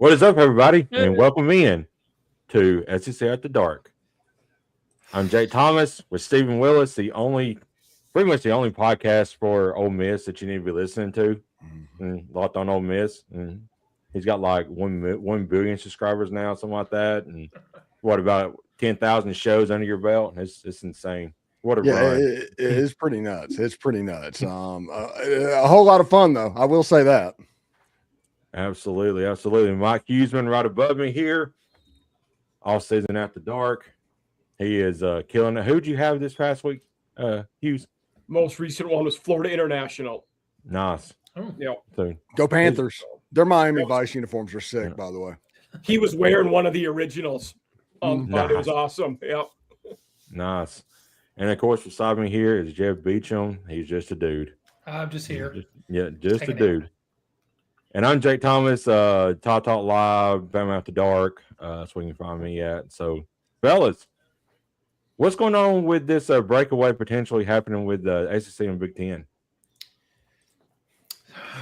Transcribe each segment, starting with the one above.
What is up, everybody, and welcome in to SEC After Dark. I'm Jake Thomas with Stephen Willis, pretty much the only podcast for Ole Miss that you need to be listening to. And Locked on Ole Miss, and he's got like 1 billion subscribers now, something like that. And what about 10,000 shows under your belt? It's insane. What a run! It is pretty nuts. It's pretty nuts. A whole lot of fun though. I will say that. Absolutely. Mike Huseman right above me here. All season After Dark. He is killing it. Who'd you have this past week, Hughes? Most recent one was Florida International. Nice. Yeah. So, Go Panthers. Their Miami Vice uniforms are sick, by the way. He was wearing one of the originals. Nice. It was awesome. Yep. Nice. And of course, beside me here is Jeff Beecham. He's just a dude. I'm just here. Just a dude. And I'm Jake Thomas, Talk Live, Bama After Dark. That's where you can find me at. So, fellas, what's going on with this breakaway potentially happening with the ACC and Big Ten?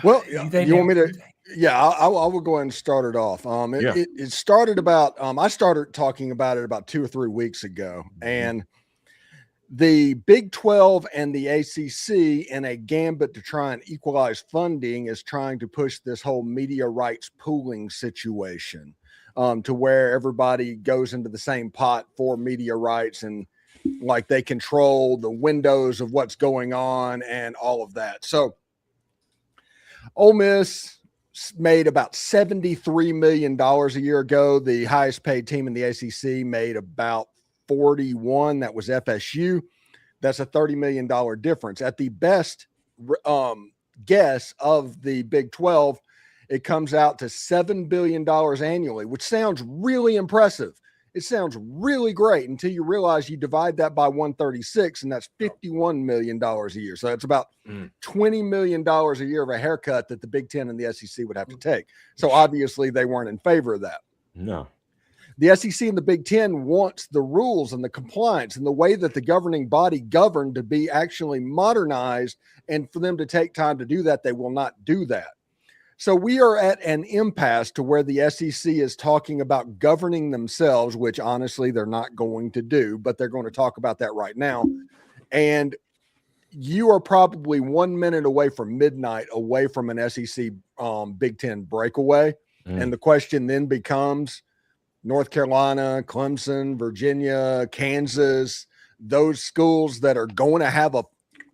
Well, you want me to? Yeah, I will go ahead and start it off. It started about. I started talking about it about 2 or 3 weeks ago, and the Big 12 and the ACC, in a gambit to try and equalize funding, is trying to push this whole media rights pooling situation to where everybody goes into the same pot for media rights, and like they control the windows of what's going on and all of that. So Ole Miss made about $73 million a year ago. The highest paid team in the ACC made about 41. That was FSU. That's a $30 million difference. At the best guess of the Big 12, it comes out to $7 billion annually, which sounds really impressive. It sounds really great until you realize you divide that by 136, and that's $51 million a year. So that's about $20 million a year of a haircut that the Big Ten and the SEC would have to take. So obviously they weren't in favor of that. No. The SEC and the Big Ten wants the rules and the compliance and the way that the governing body governed to be actually modernized, and for them to take time to do that, they will not do that. So we are at an impasse to where the SEC is talking about governing themselves, which honestly they're not going to do, but they're going to talk about that right now. And you are probably 1 minute away from midnight away from an SEC Big Ten breakaway. And the question then becomes North Carolina, Clemson, Virginia, Kansas, those schools that are going to have a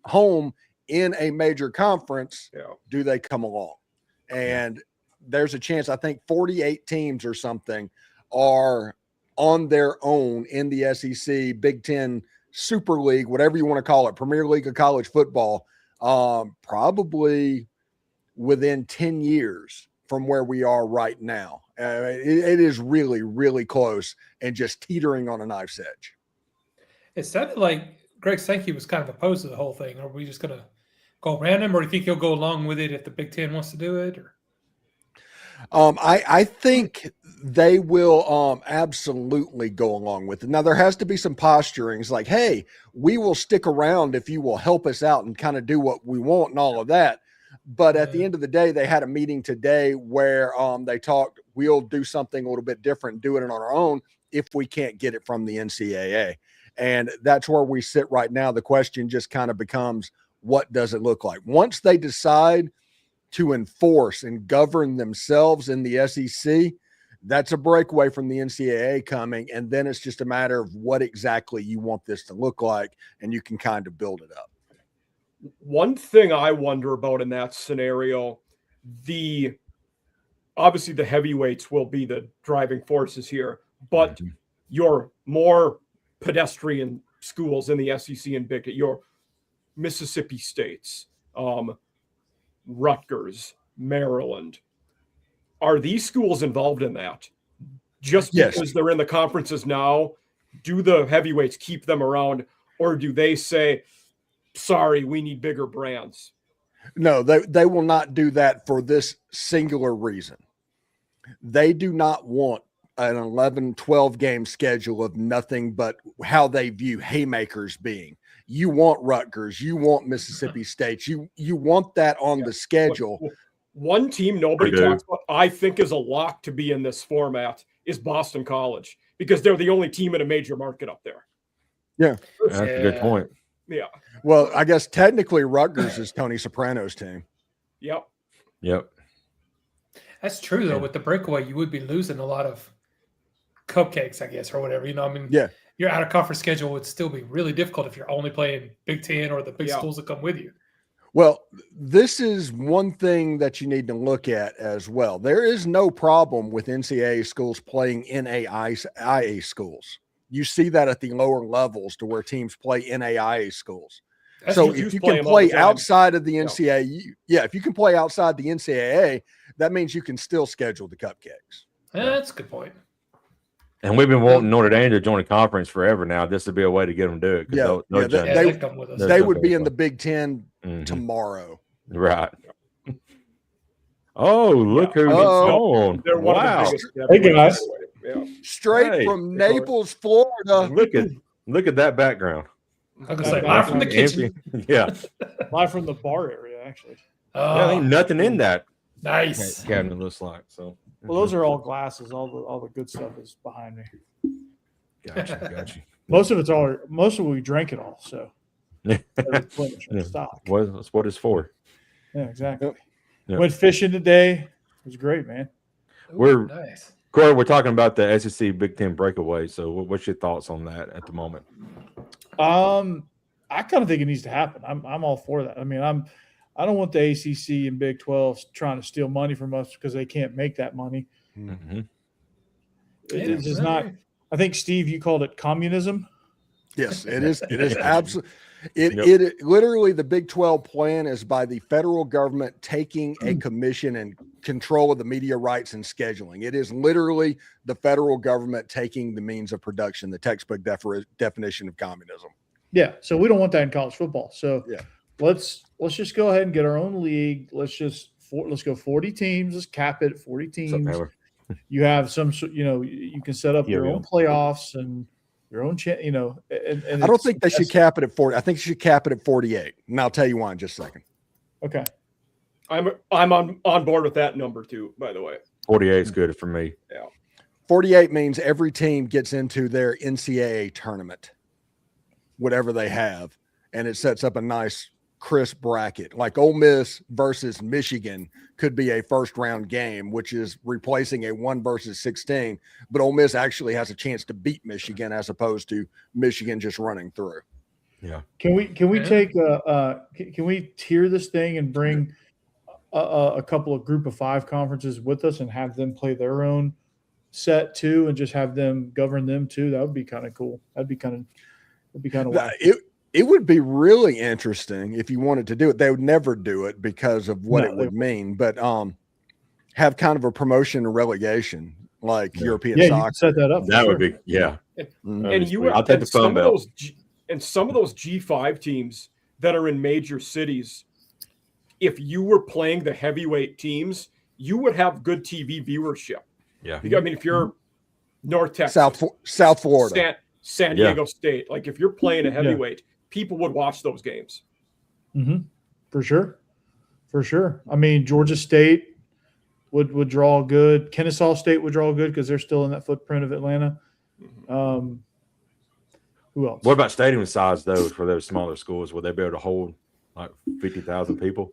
home in a major conference, do they come along? And there's a chance, I think 48 teams or something are on their own in the SEC, Big Ten, Super League, whatever you want to call it, Premier League of college football, probably within 10 years from where we are right now. It is really, really close and just teetering on a knife's edge. It sounded like Greg Sankey was kind of opposed to the whole thing. Are we just going to go random, or do you think he'll go along with it if the Big Ten wants to do it? Or? I think they will absolutely go along with it. Now, there has to be some posturing. It's like, hey, we will stick around if you will help us out and kind of do what we want and all of that. But at the end of the day, they had a meeting today where they talked, we'll do something a little bit different, do it on our own if we can't get it from the NCAA. And that's where we sit right now. The question just kind of becomes, what does it look like? Once they decide to enforce and govern themselves in the SEC, that's a breakaway from the NCAA coming. And then it's just a matter of what exactly you want this to look like, and you can kind of build it up. One thing I wonder about in that scenario, obviously the heavyweights will be the driving forces here, but your more pedestrian schools in the SEC and Big, your Mississippi States, Rutgers, Maryland, are these schools involved in that? Just because they're in the conferences now, do the heavyweights keep them around, or do they say, sorry, we need bigger brands? No, they will not do that for this singular reason. They do not want an 11, 12 game schedule of nothing but how they view haymakers being. You want Rutgers, you want Mississippi State, you want that on the schedule One team nobody talks about, I think, is a lock to be in this format is Boston College, because they're the only team in a major market up there. Yeah. That's a good point. Yeah. Well, I guess technically Rutgers is Tony Soprano's team. Yep. That's true, though. With the breakaway, you would be losing a lot of cupcakes, I guess, or whatever. I mean, your out of conference schedule would still be really difficult if you're only playing Big Ten or the big schools that come with you. Well, this is one thing that you need to look at as well. There is no problem with NCAA schools playing NAIA schools. You see that at the lower levels to where teams play NAIA schools. So if you can play outside of the NCAA, if you can play outside the NCAA, that means you can still schedule the cupcakes. That's a good point. And we've been wanting Notre Dame to join a conference forever now. This would be a way to get them to do it. They would be in the Big Ten tomorrow. Right. Oh, look who's on. Wow. Hey, guys. Straight from Naples, Florida. Look at that background. I was like, live from the kitchen. Yeah. Live from the bar area, actually. Yeah, ain't nothing in that. Nice. Cabinet looks like. So. Well, those are all glasses. All the good stuff is behind me. Gotcha. Most of it we drank it all. So. Stock. That's what it's for. Yeah, exactly. Yep. Went fishing today. It was great, man. Nice. Corey, we're talking about the SEC Big Ten breakaway. So, what's your thoughts on that at the moment? I kind of think it needs to happen. I'm all for that. I mean, I don't want the ACC and Big 12 trying to steal money from us because they can't make that money. Mm-hmm. It's just not. I think, Steve, you called it communism. Yes, it is. It is absolutely. It literally, the Big 12 plan is by the federal government taking a commission and control of the media rights and scheduling. It is literally the federal government taking the means of production, the textbook definition of communism. Yeah, so we don't want that in college football. So let's just go ahead and get our own league. Let's go 40 teams. Let's cap it at 40 teams. You have some, you can set up your own playoffs and your own, and I don't think they should cap it at 40. I think you should cap it at 48. And I'll tell you why in just a second. Okay. I'm on board with that number too, by the way. 48 is good for me. Yeah. 48 means every team gets into their NCAA tournament, whatever they have, and it sets up a nice crisp bracket. Like Ole Miss versus Michigan could be a first round game, which is replacing a 1 versus 16, but Ole Miss actually has a chance to beat Michigan as opposed to Michigan just running through. Yeah. Can we take can we tier this thing and bring a couple of group of 5 conferences with us and have them play their own set too, and just have them govern them too? That would be kind of cool. That'd be kind of It would be really interesting if you wanted to do it. They would never do it because of what it would mean, but have kind of a promotion and relegation like European soccer. You can set that up. That would be I'll take the Sun Belt. And some of those G5 teams that are in major cities, if you were playing the heavyweight teams, you would have good TV viewership. Yeah. I mean, if you're North Texas, South Florida, San Diego State, like if you're playing a heavyweight, people would watch those games. Mm-hmm. For sure. I mean, Georgia State would draw good. Kennesaw State would draw good because they're still in that footprint of Atlanta. Who else? What about stadium size, though, for those smaller schools? Would they be able to hold like 50,000 people?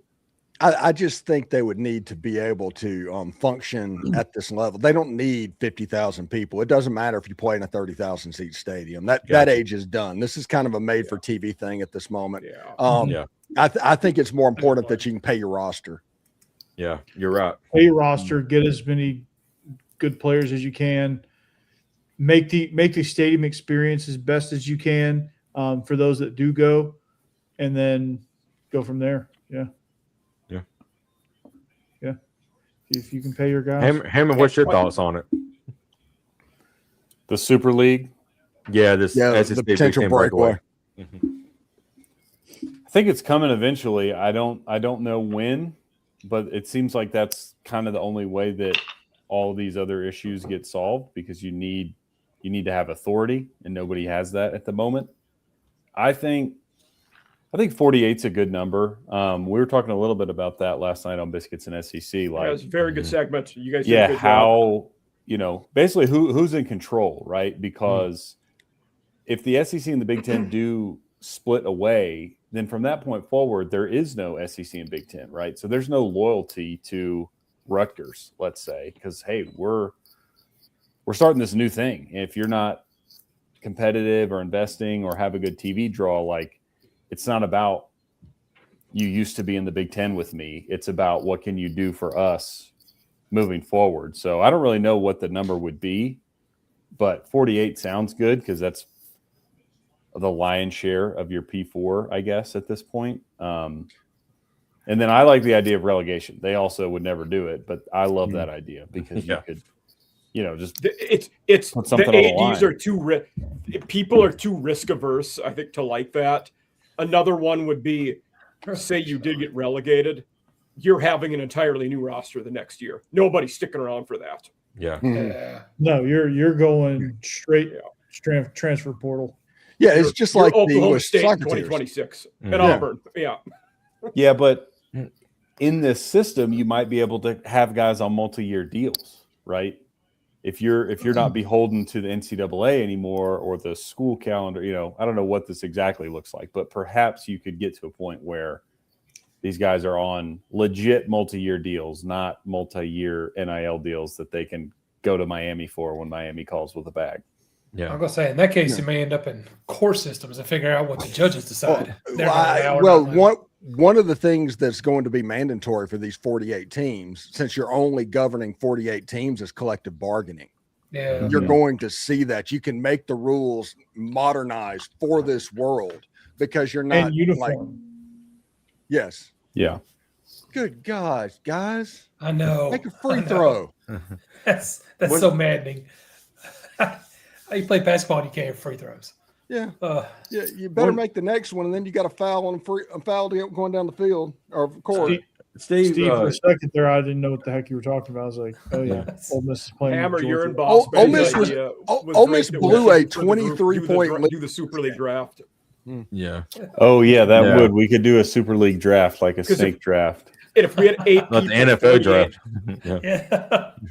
I just think they would need to be able to function at this level. They don't need 50,000 people. It doesn't matter if you play in a 30,000 seat stadium. That age is done. This is kind of a made for TV thing at this moment. I think it's more important that you can pay your roster. Yeah, you're right. Pay your roster, get as many good players as you can, make the stadium experience as best as you can for those that do go, and then go from there. If you can pay your guys. Hammond, what's your thoughts on it? The Super League? Yeah, the potential breakaway. Mm-hmm. I think it's coming eventually. I don't know when, but it seems like that's kind of the only way that all these other issues get solved, because you need to have authority, and nobody has that at the moment. I think I think 48's a good number. We were talking a little bit about that last night on Biscuits and SEC. Like, it was a very good segment. You guys, yeah, did a good job. Basically who's in control, right? Because if the SEC and the Big Ten do split away, then from that point forward, there is no SEC and Big Ten, right? So there's no loyalty to Rutgers, let's say, because hey, we're starting this new thing. If you're not competitive or investing or have a good TV draw, like, it's not about you used to be in the Big Ten with me. It's about what can you do for us moving forward. So I don't really know what the number would be, but 48 sounds good because that's the lion's share of your P4, I guess, at this point. And then I like the idea of relegation. They also would never do it, but I love that idea because you could, just it's put something the on the ADs line. People are too risk averse, I think, to like that. Another one would be, say you did get relegated, you're having an entirely new roster the next year. Nobody's sticking around for that. Yeah. No, you're going straight transfer portal. Yeah, it's just like Oklahoma the State soccer 2026 teams. and Auburn. Yeah. Yeah, but in this system, you might be able to have guys on multi-year deals, right? If you're not beholden to the NCAA anymore or the school calendar, I don't know what this exactly looks like, but perhaps you could get to a point where these guys are on legit multi-year deals, not multi-year NIL deals that they can go to Miami for when Miami calls with a bag. Yeah, I'm gonna say in that case, you may end up in core systems and figure out what the judges decide. One of the things that's going to be mandatory for these 48 teams, since you're only governing 48 teams, is collective bargaining. Yeah, you're going to see that you can make the rules modernized for this world because you're not uniform. Yes. Yeah. Good God, guys! I know. Make a free throw. That's so maddening. How you play basketball and you can't have free throws? Yeah. Yeah. You better make the next one, and then you got a foul on a foul going down the field or court. Steve, for a second there, I didn't know what the heck you were talking about. I was like, oh yeah, Ole Miss is playing. Hammer, you're in Boston. Ole Miss blew a 23-point lead. Do the Super League draft. Yeah. Oh yeah, that would. We could do a Super League draft, like a snake draft. And if we had 8 people, the NFL draft,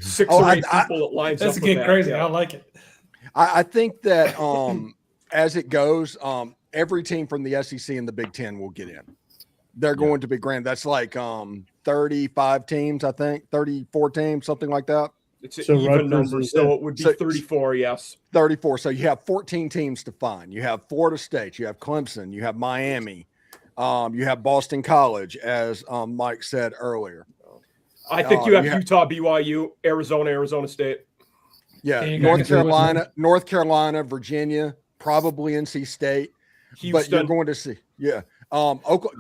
6 or 8 people, it lines that's up. That's getting crazy. I like it. I think that as it goes, every team from the SEC and the Big Ten will get in. They're going to be grand. That's like 35 teams, I think, 34 teams, something like that. It's an even number, so it would be 34, yes. 34. So you have 14 teams to find. You have Florida State, you have Clemson, you have Miami, you have Boston College, as Mike said earlier. I think you have Utah, BYU, Arizona State. Yeah, North Carolina, Virginia, probably NC State. Houston. But you're going to see,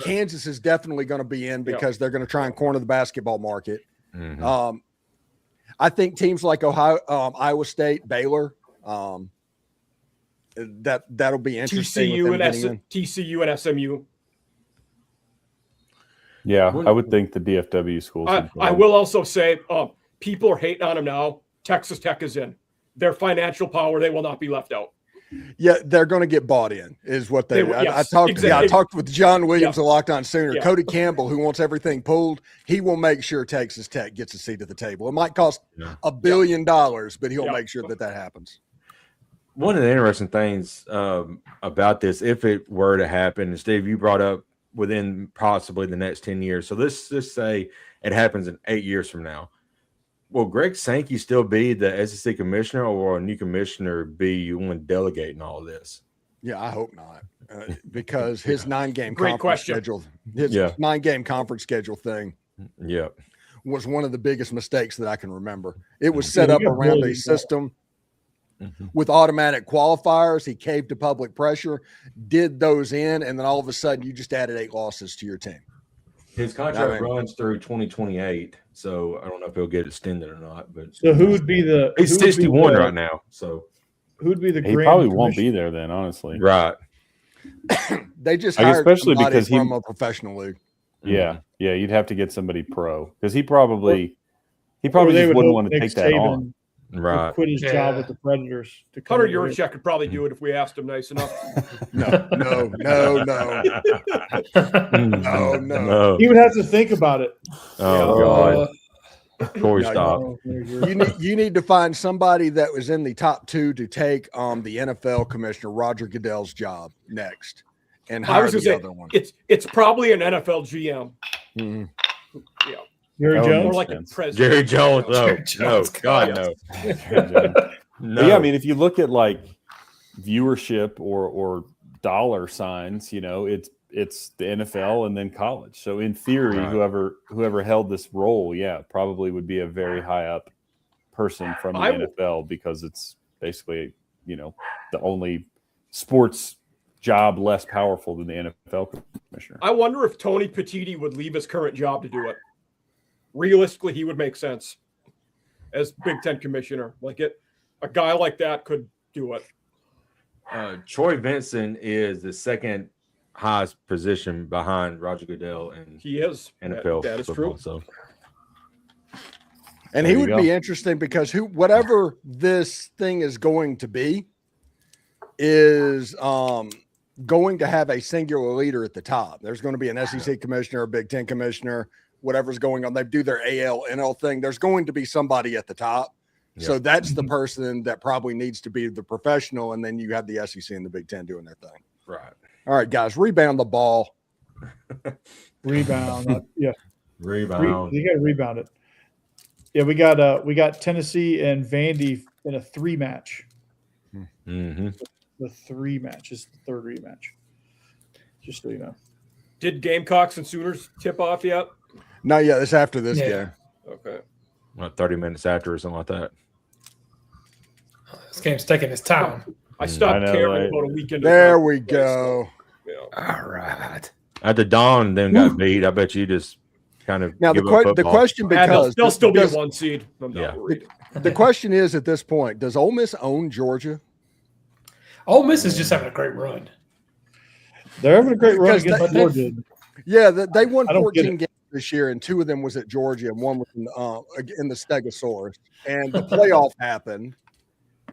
Kansas is definitely going to be in because they're going to try and corner the basketball market. Mm-hmm. I think teams like Ohio, Iowa State, Baylor, that'll be interesting. TCU and SMU. Yeah, I would think the DFW schools. I will also say, people are hating on them now. Texas Tech is in. Their financial power, they will not be left out. Yeah, they're going to get bought in, is what they. I talked with John Williams of Locked On Sooner. Yeah. Cody Campbell, who wants everything pulled, he will make sure Texas Tech gets a seat at the table. It might cost $1 billion, but he'll make sure that happens. One of the interesting things about this, if it were to happen, and Steve, you brought up within possibly the next 10 years. So let's just say it happens in 8 years from now. Will Greg Sankey still be the SEC commissioner, or will a new commissioner be one delegating all of this? Yeah, I hope not, because his 9-game Great conference question. schedule, his 9-game conference schedule thing, was one of the biggest mistakes that I can remember. It was set up around a system with automatic qualifiers. He caved to public pressure, did those in, and then all of a sudden you just added 8 losses to your team. His contract runs through 2028, so I don't know if he'll get extended or not. But so who would be the? He's 61 right now, so who would be the? He probably won't be there then, honestly. Right? They just hired especially somebody because from a professional league. Yeah, you'd have to get somebody pro because he probably just wouldn't want to take that on. Right. quit his job with the Predators. Hunter Yurchek could probably do it if we asked him nice enough. No. He would have to think about it. Oh God. Corey, stop. You need to find somebody that was in the top 2 to take the NFL commissioner Roger Goodell's job next, and hire the other one. It's probably an NFL GM. Mm-hmm. Yeah, Jerry Jones, or like a president. Jerry Jones. No, God, no. No. Yeah, I mean, if you look at like viewership or dollar signs, it's the NFL and then college. So in theory, whoever held this role, probably would be a very high up person from the NFL, because it's basically, the only sports job less powerful than the NFL commissioner. I wonder if Tony Petitti would leave his current job to do it. Realistically, he would make sense as Big Ten commissioner. A guy like that could do it. Troy Vincent is the second highest position behind Roger Goodell, and he is NFL. That is football, true. So, and he would be interesting because whatever this thing is going to be is going to have a singular leader at the top. There's going to be an SEC commissioner, a Big Ten commissioner, whatever's going on. They do their AL, NL thing. There's going to be somebody at the top. Yep. So that's the person that probably needs to be the professional, and then you have the SEC and the Big Ten doing their thing. Right. All right, guys, rebound the ball. Rebound. Rebound. You got to rebound it. Yeah, we got Tennessee and Vandy in a 3-match. Mm-hmm. The 3-match is the third rematch. Just so you know. Did Gamecocks and Sooners tip off yet? Not yet. It's after this game. Okay. 30 minutes after or something like that. This game's taking its time. I stopped caring about a weekend. There we go. Yeah. All right. At the dawn, then got beat. I bet you just kind of now the question, because they'll still be a 1 seed. The question is, at this point, does Ole Miss own Georgia? Ole Miss is just having a great run. They're having a great run against Georgia. Yeah, they won 14 games this year, and 2 of them was at Georgia, and 1 was in the Stegosaurus. And the playoff happened.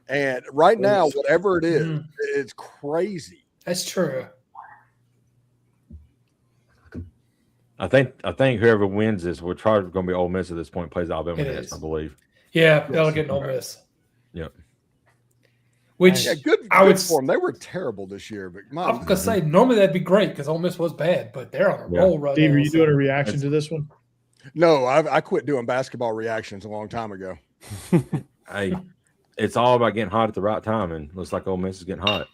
And right now, whatever it is, it's crazy. That's true. I think whoever wins this, we're probably going to be Ole Miss at this point. Plays Alabama next, I believe. Yeah, they'll get Ole Miss. Yep. Which good for them. They were terrible this year, but I was gonna say normally that'd be great because Ole Miss was bad, but they're on a roll right Steve, now. are you doing a reaction to this one? No, I quit doing basketball reactions a long time ago. Hey, it's all about getting hot at the right time, and looks like Ole Miss is getting hot.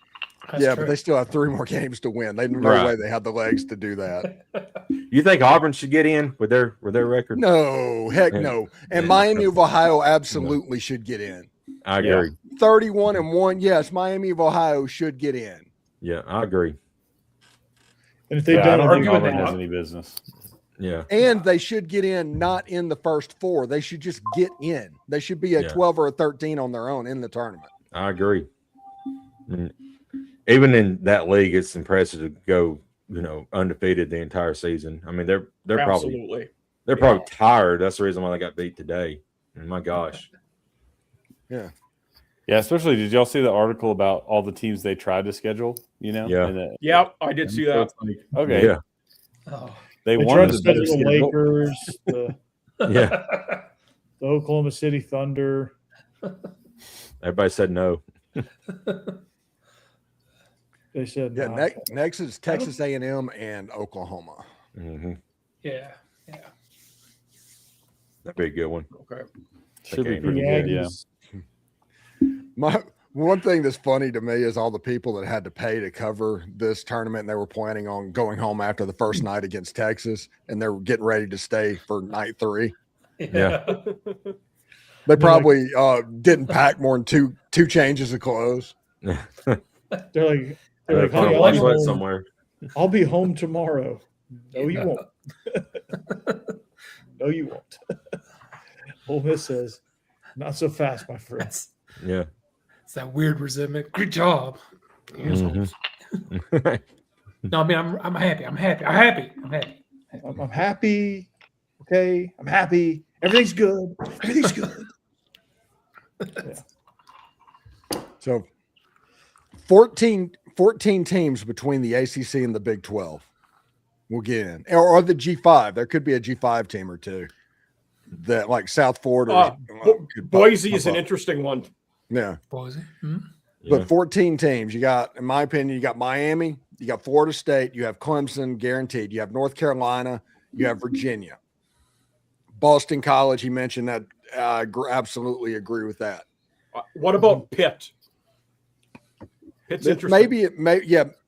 That's true. But they still have 3 more games to win. They no way they have the legs to do that. You think Auburn should get in with their record? No, heck no. And Miami of Ohio absolutely should get in. I agree. 31-1. Yes, Miami of Ohio should get in. Yeah, I agree. And if they don't, I don't think Auburn has any business. Yeah. And they should get in not in the first 4. They should just get in. They should be a 12 or a 13 on their own in the tournament. I agree. Even in that league, it's impressive to go, undefeated the entire season. I mean, they're probably tired. That's the reason why they got beat today. And my gosh. Yeah. Yeah, especially did y'all see the article about all the teams they tried to schedule? Yeah, I did see that. Okay. Yeah. Oh. They wanted to schedule the Lakers, the Oklahoma City Thunder. Everybody said no. They said next is Texas A&M and Oklahoma. Mm-hmm. Yeah. That'd be a good one. Okay. Should be pretty good, yeah. One thing that's funny to me is all the people that had to pay to cover this tournament, and they were planning on going home after the first night against Texas, and they were getting ready to stay for night 3. Yeah. They probably didn't pack more than two changes of clothes. They're like, hey, somewhere. I'll be home tomorrow. No, you won't. No, you won't. Ole Miss says, not so fast, my friends. Yeah. It's that weird resentment. Good job. Mm-hmm. No, I mean, I'm happy. I'm happy. Okay. I'm happy. Everything's good. So 14 teams between the ACC and the Big 12 will get in, or the G5. There could be a G5 team or two that, like South Florida. Boise is an interesting one. Yeah. Boise. Mm-hmm. But 14 teams. You got, in my opinion, you got Miami, you got Florida State, you have Clemson guaranteed, you have North Carolina, you have Virginia. Boston College, he mentioned that. I absolutely agree with that. What about Pitt? Pitt's interesting.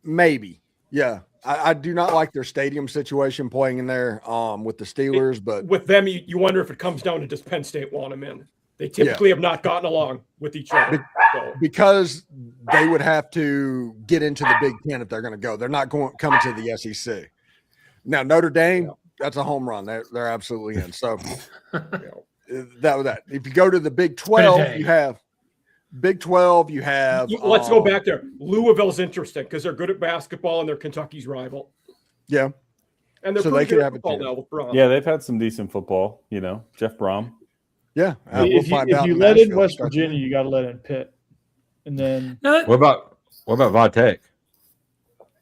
Maybe. Yeah. I do not like their stadium situation playing in there with the Steelers, but with them, you wonder if it comes down to does Penn State want them in? They typically have not gotten along with each other. Because they would have to get into the Big Ten if they're going to go. They're not coming to the SEC. Now, Notre Dame, that's a home run. They're absolutely in. So that was that. If you go to the Big 12, you have Big 12, you have let's go back there. Louisville's interesting because they're good at basketball and they're Kentucky's rival. Yeah. And they're so they could have a now with Brom. Yeah, they've had some decent football, Jeff Brom. Yeah. If you let in West Virginia, you got to let in Pitt. And then what about Vitek?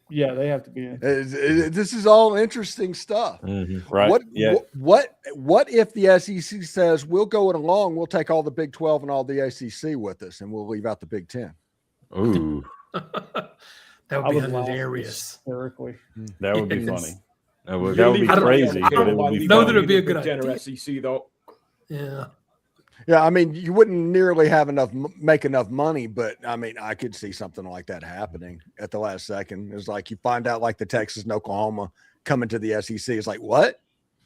Yeah, they have to be in. This is all interesting stuff. Mm-hmm. Right. What if the SEC says we'll go it along, we'll take all the Big 12 and all the ACC with us, and we'll leave out the Big 10? Ooh. That would be hilarious. That would be funny. That would be crazy. I don't know that it would be a good idea. SEC though. Yeah. Yeah, I mean, you wouldn't nearly have make enough money, but I mean, I could see something like that happening at the last second. It's like you find out, like the Texas and Oklahoma coming to the SEC. It's like, what?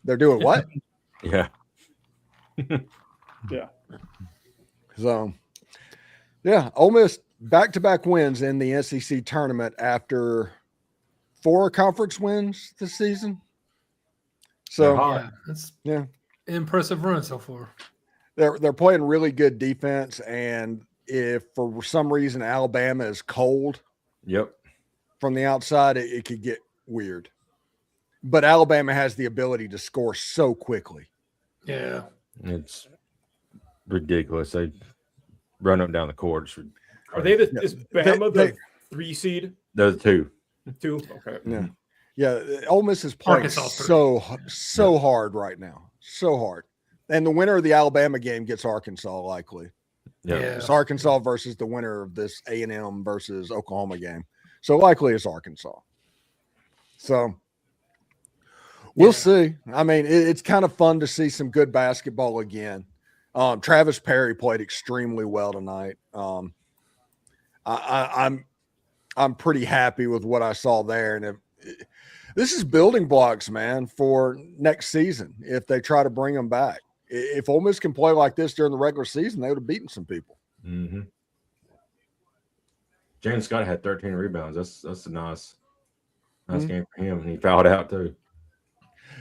They're doing what? Yeah. Yeah. So, yeah, Ole Miss back-to-back wins in the SEC tournament after 4 conference wins this season. So, that's impressive run so far. They're playing really good defense, and if for some reason Alabama is cold, from the outside, it could get weird. But Alabama has the ability to score so quickly. Yeah, it's ridiculous. They run them down the court. Are they is Bama the 3 seed? They're the 2. 2. Okay. Yeah. Ole Miss is playing so hard right now, so hard. And the winner of the Alabama game gets Arkansas likely. Yeah. It's Arkansas versus the winner of this A&M versus Oklahoma game. So likely it's Arkansas. So we'll see. I mean, it's kind of fun to see some good basketball again. Travis Perry played extremely well tonight. I'm pretty happy with what I saw there. And this is building blocks, man, for next season if they try to bring them back. If Ole Miss can play like this during the regular season, they would have beaten some people. Mm-hmm. James Scott had 13 rebounds. That's a nice game for him. And he fouled out too.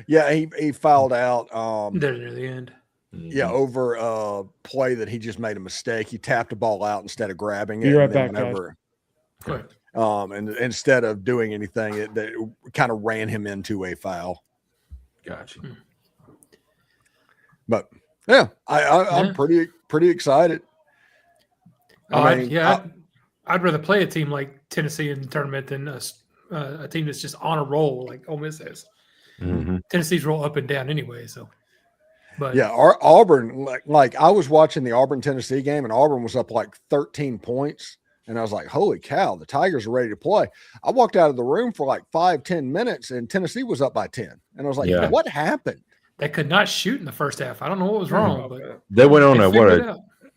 Yeah, he fouled out. There near the end. Yeah, over a play that he just made a mistake. He tapped the ball out instead of grabbing it. Be right back, guys. And instead of doing anything, it kind of ran him into a foul. Gotcha. But yeah, I'm pretty excited. I'd rather play a team like Tennessee in the tournament than a team that's just on a roll like Ole Miss is. Mm-hmm. Tennessee's roll up and down anyway. So, but yeah, Auburn, like I was watching the Auburn Tennessee game, and Auburn was up like 13 points. And I was like, holy cow, the Tigers are ready to play. I walked out of the room for like 5-10 minutes, and Tennessee was up by 10. And I was like, what happened? They could not shoot in the first half. I don't know what was wrong. But they went on a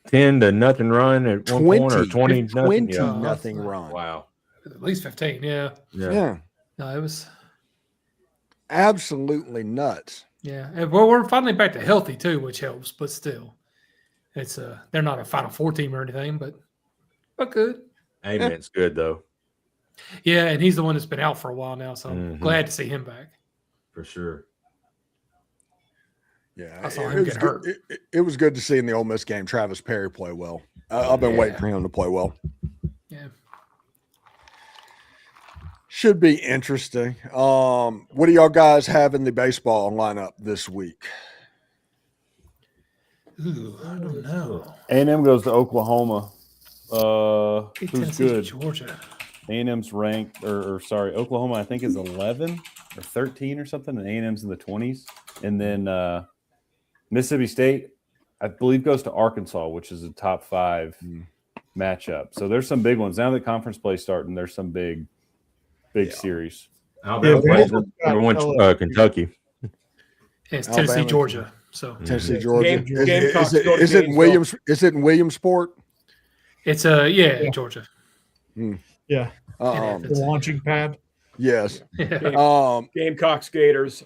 10-0 run at 1 point or 20-0 run. Wow. At least 15, yeah. No, it was absolutely nuts. Yeah. And we're finally back to healthy too, which helps, but still. It's they're not a Final Four team or anything, but good. Amen's good though. Yeah, and he's the one that's been out for a while now, so I'm glad to see him back. For sure. Yeah, I saw him get hurt. It was good to see in the Ole Miss game Travis Perry play well. I've been waiting for him to play well. Yeah. Should be interesting. What do y'all guys have in the baseball lineup this week? Ooh, I don't know. A&M goes to Oklahoma. Who's Tennessee, good? Georgia. A&M's ranked, or sorry, Oklahoma I think is 11 or 13 or something, and A&M's in the 20s. And then Mississippi State, I believe, goes to Arkansas, which is a top 5 matchup. So there's some big ones. Now that conference play starting, there's some big series. Alabama plays number 1 Kentucky. It's Tennessee, Alabama. Georgia. So Tennessee, Georgia. Gamecocks Is it in Williams? Is it in Williamsport? it's Georgia. Yeah. The The launching pad. Yes. Gamecocks, Gators.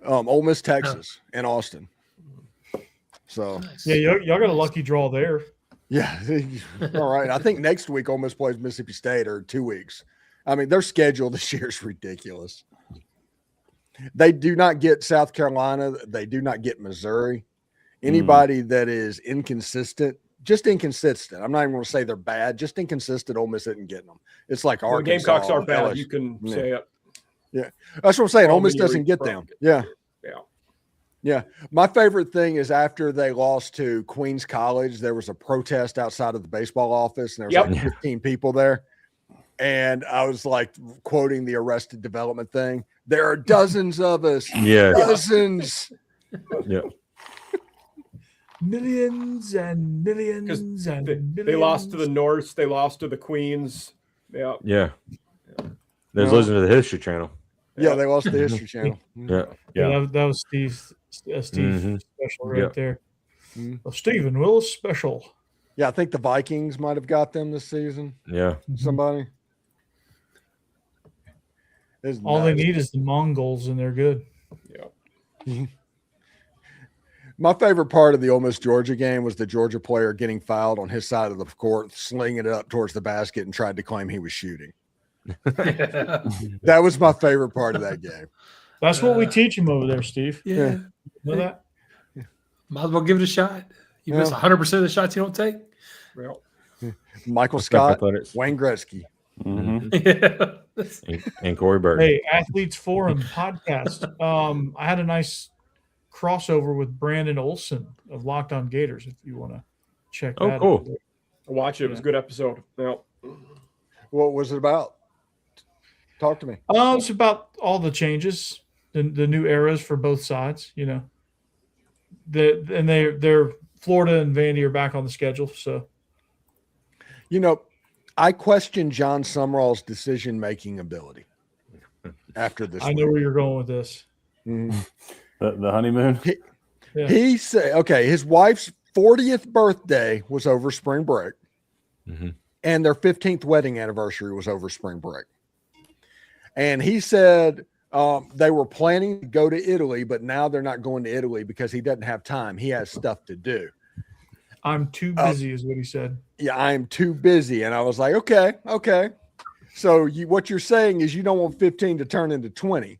Ole Miss, Texas, and Austin. So Yeah, y'all got a lucky draw there. yeah, all right. I think next week Ole Miss plays Mississippi State, or 2 weeks. I mean, their schedule this year is ridiculous. They do not get South Carolina. They do not get Missouri. Anybody that is inconsistent, just inconsistent. I'm not even going to say they're bad, just inconsistent. Ole Miss isn't getting them. It's like The Arkansas. Gamecocks are bad. LSU. You can say it. Yeah, that's what I'm saying. Ole Miss doesn't get them. Yeah. My favorite thing is after they lost to Queens College, there was a protest outside of the baseball office, and there was like 15 people there. And I was like quoting the Arrested Development thing. There are dozens of us. Yeah. Dozens. Yeah. Millions and millions and millions. They lost to the Norse. They lost to the Queens. Yeah. Yeah. There's listening to the History Channel. Yeah, they lost the History Channel. Yeah, that was Steve's special right there. A Stephen Willis special. Yeah, I think the Vikings might have got them this season. Yeah. Somebody. All they need is the Mongols, and they're good. Yeah. My favorite part of the Ole Miss Georgia game was the Georgia player getting fouled on his side of the court, slinging it up towards the basket, and tried to claim he was shooting. That was my favorite part of that game. That's what we teach him over there, Steve. Yeah. Know that? Might as well give it a shot. You miss 100% of the shots you don't take. Well, Michael Scott, Wayne Gretzky. And Corey Burton. Hey, Athletes Forum podcast. I had a nice crossover with Brandon Olson of Locked On Gators. If you want to check that out. Cool. watch it. It was a good episode. Yeah. What was it about? Talk to me. It's about all the changes, the new eras for both sides. You know, they're Florida and Vandy are back on the schedule. So, you know, I question John Sumrall's decision-making ability after this. I know where you're going with this. Mm-hmm. The honeymoon. He said, okay, his wife's 40th birthday was over spring break, and their 15th wedding anniversary was over spring break. And he said they were planning to go to Italy, but now they're not going to Italy because he doesn't have time. He has stuff to do. I'm too busy, is what he said. Yeah, I'm too busy. And I was like, okay. So what you're saying is you don't want 15 to turn into 20.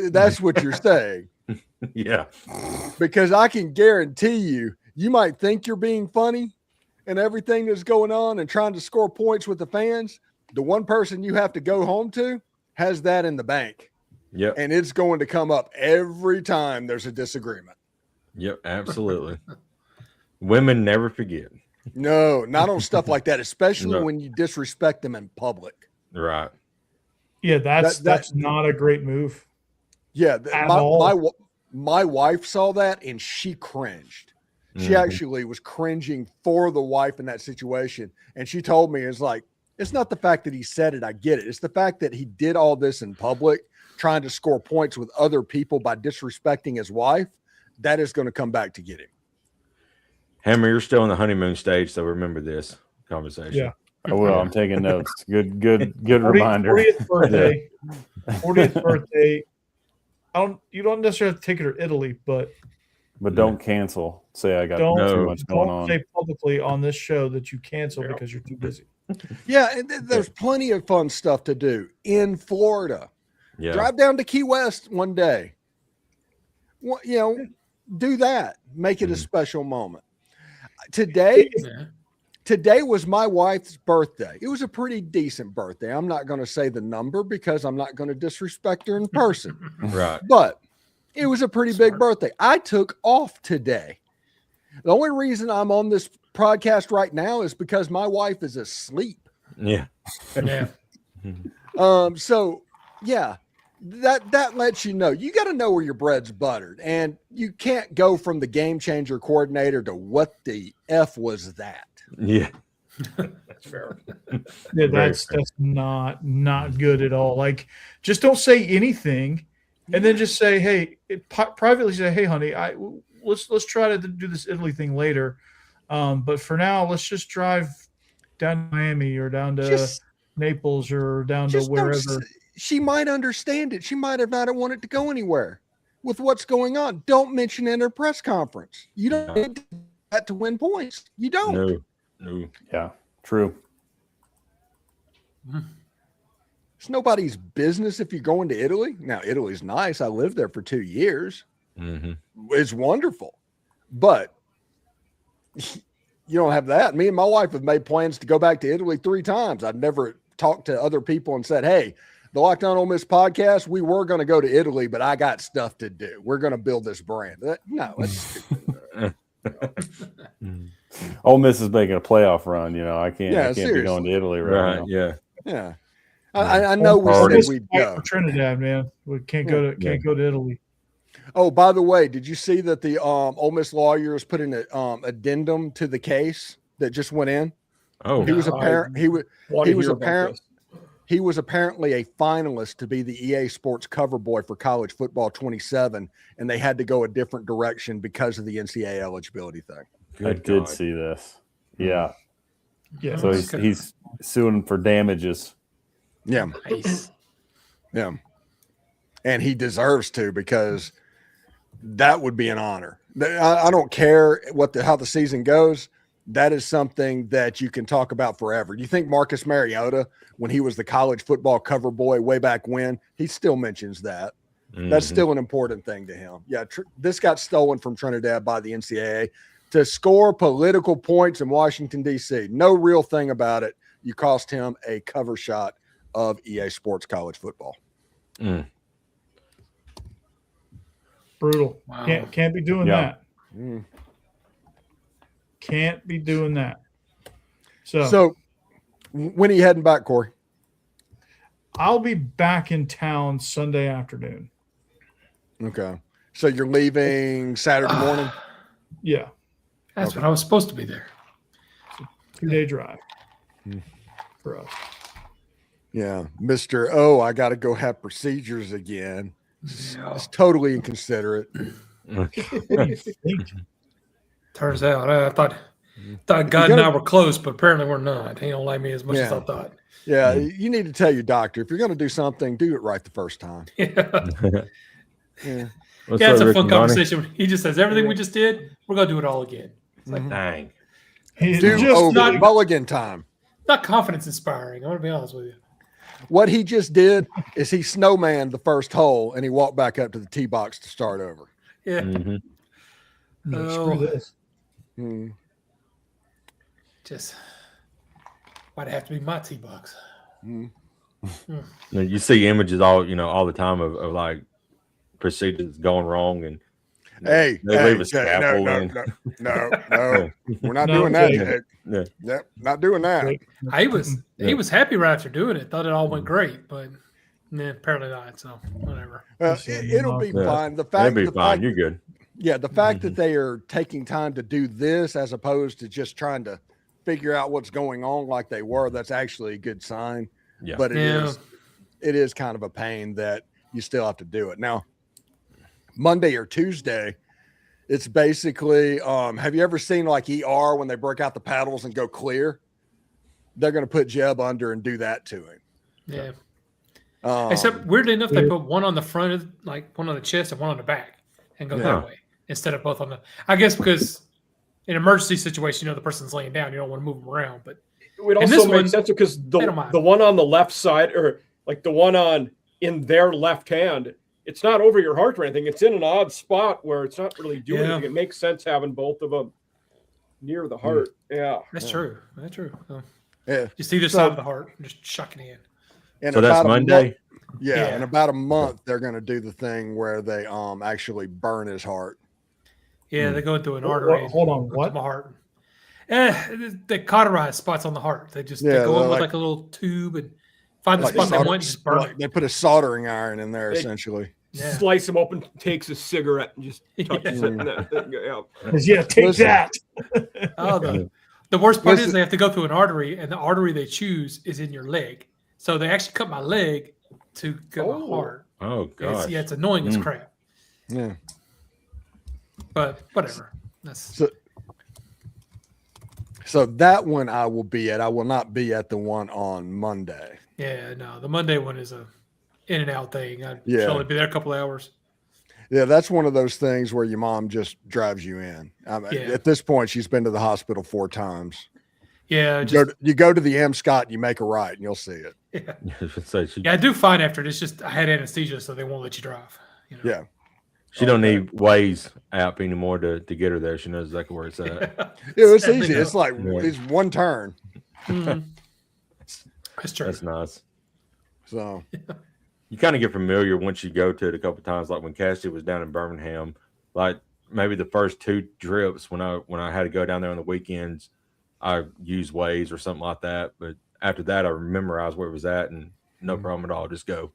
That's what you're saying. Yeah. Because I can guarantee you might think you're being funny and everything that's going on and trying to score points with the fans. The one person you have to go home to has that in the bank. Yep. And it's going to come up every time there's a disagreement. Yep, absolutely. Women never forget. No, not on stuff like that, especially when you disrespect them in public. Right. Yeah, that's not a great move. Yeah, my wife saw that and she cringed. She actually was cringing for the wife in that situation. And she told me, it's like, it's not the fact that he said it, I get it. It's the fact that he did all this in public, trying to score points with other people by disrespecting his wife. That is going to come back to get him. Hammer, you're still in the honeymoon stage, so remember this conversation. Yeah. I will. I'm taking notes. Good reminder. 40th birthday. 40th birthday. You don't necessarily have to take it to Italy, but don't cancel. Say I got too much going on. Don't say publicly on this show that you cancel because you're too busy. Yeah, and there's plenty of fun stuff to do in Florida. Yeah. Drive down to Key West one day. Well, do that. Make it a special moment. Today was my wife's birthday. It was a pretty decent birthday. I'm not going to say the number because I'm not going to disrespect her in person. Right. But it was a pretty big birthday. I took off today The only reason I'm on this podcast right now is because my wife is asleep. Yeah. Yeah. So yeah, that lets you know. You got to know where your bread's buttered, and you can't go from the game changer coordinator to what the F was that. Yeah. That's fair. Yeah, that's not good at all. Like, just don't say anything, and then just say, "Hey," privately say, "Hey, honey, let's try to do this Italy thing later, but for now, let's just drive down to Miami or down to Naples or down to wherever." She might understand it. She might have not wanted to go anywhere with what's going on. Don't mention it in her press conference. You don't need that to win points. You don't. No. Yeah, true. It's nobody's business if you're going to Italy. Now, Italy's nice. I lived there for 2 years. Mm-hmm. It's wonderful. But you don't have that. Me and my wife have made plans to go back to Italy 3 times. I've never talked to other people and said, hey, the Locked On Ole Miss podcast, we were going to go to Italy, but I got stuff to do. We're going to build this brand. No, that's stupid. Ole Miss is making a playoff run. I can't be going to Italy right now. Yeah. I know we said we'd go. Trinidad, man. We can't go to Italy. Oh, by the way, did you see that the Ole Miss lawyers put in an addendum to the case that just went in? Oh, he was apparently a finalist to be the EA Sports cover boy for College Football 27, and they had to go a different direction because of the NCAA eligibility thing. I did see this. Yeah. Yeah. So he's suing for damages. Yeah. Nice. Yeah. And he deserves to, because that would be an honor. I don't care how the season goes. That is something that you can talk about forever. Do you think Marcus Mariota, when he was the college football cover boy way back when, he still mentions that? Mm-hmm. That's still an important thing to him. Yeah, this got stolen from Trinidad by the NCAA to score political points in Washington, D.C. No real thing about it. You cost him a cover shot of EA Sports college football. Mm. Brutal. Wow. Can't be doing that. Mm. Can't be doing that. So when are you heading back, Corey? I'll be back in town Sunday afternoon. Okay. So you're leaving Saturday morning? Yeah. That's what I was supposed to be there. 2-day drive for us. Yeah. Mr. I got to go have procedures again. It's totally inconsiderate. Turns out, I thought God and I were close, but apparently we're not. He don't like me as much as I thought. Yeah, you need to tell your doctor, if you're going to do something, do it right the first time. Yeah, it's a fun conversation. He just says, everything we just did, we're going to do it all again. It's like, dang. Mulligan time. Not confidence inspiring. I'm going to be honest with you. What he just did is he snowmaned the first hole, and he walked back up to the tee box to start over. Yeah. Mm-hmm. Screw this. Just why'd it have to be my tee box? You see images all the time of like procedures going wrong, and they leave a scaffold. No, we're not doing that. Yep, not doing that. He was happy right after doing it. Thought it all went great, but apparently not. So whatever. It'll be fine. You're good. Yeah, the fact that they are taking time to do this as opposed to just trying to figure out what's going on like they were, that's actually a good sign. Yeah. But it is kind of a pain that you still have to do it. Now, Monday or Tuesday, it's basically have you ever seen like ER when they break out the paddles and go clear? They're going to put Jeb under and do that to him. Yeah. Except weirdly enough, they put one on the front of one on the chest and one on the back and go that way instead of both on the. I guess because in an emergency situation, the person's laying down, you don't want to move them around. But it also makes sense because the one on the left side, or like the one in their left hand, it's not over your heart or anything. It's in an odd spot where it's not really doing anything. It makes sense having both of them near the heart. Yeah, that's true. That's true. Yeah, just either side of the heart, just chucking it in. And so that's Monday. In about a month, they're going to do the thing where they actually burn his heart. Yeah, they go into an artery. Hold on, what? My heart. They cauterize spots on the heart. They go in with like a little tube and find the spot they want and just burn it. They put a soldering iron in there, essentially. Yeah. Slice him open, takes a cigarette, and just touches it. Take that. The worst part is they have to go through an artery, and the artery they choose is in your leg. So they actually cut my leg to get my heart. Oh, gosh. It's annoying as crap. Yeah. But whatever. So that one I will be at. I will not be at the one on Monday. Yeah, no. The Monday one is a in and out thing. I'd only be there a couple of hours. Yeah, that's one of those things where your mom just drives you in. At this point, she's been to the hospital 4 times. Yeah. You go to the M. Scott and you make a right and you'll see it. Yeah. I do fine after it. It's just I had anesthesia, so they won't let you drive. Yeah. She don't need Waze app anymore to get her there. She knows exactly where it's at. It's easy. It's like it's one turn. Mm-hmm. That's true. That's nice. So you kind of get familiar once you go to it a couple of times. Like when Cassie was down in Birmingham, like maybe the first 2 trips when I had to go down there on the weekends, I used Waze or something like that. But after that, I memorized where it was at and no problem at all. Just go.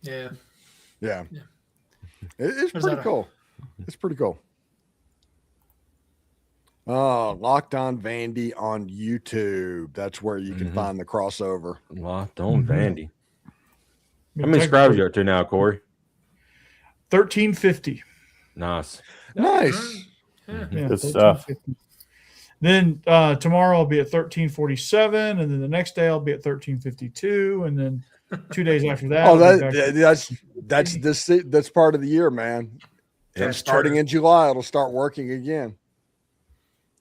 Yeah. It's pretty cool. It's pretty cool. Locked On Vandy on YouTube. That's where you can find the crossover. Locked On Vandy. How many subscribers you up to now, Corey? 1350. Nice. Yeah, good stuff. Then tomorrow I'll be at 1347, and then the next day I'll be at 1352, and then 2 days after that. That's part of the year, man. And starting in July, it'll start working again.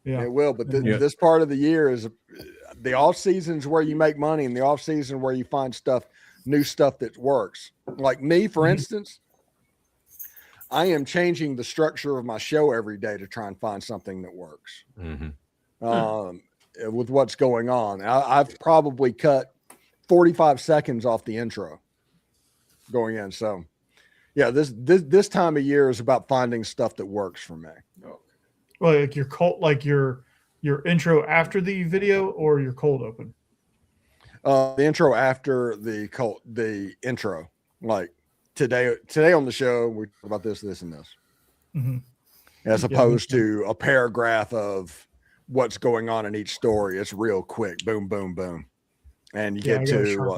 Yeah, it will. But this part of the year is the off seasons where you make money, and the off season where you find new stuff that works. Like me, for instance, I am changing the structure of my show every day to try and find something that works. With what's going on, I've probably cut 45 seconds off the intro going in. So yeah, this time of year is about finding stuff that works for me. Well, like your intro after the video or your cold open? The intro after the intro. Like today on the show, we talk about this, and this. As opposed to a paragraph of what's going on in each story. It's real quick. Boom, boom, boom. And you get to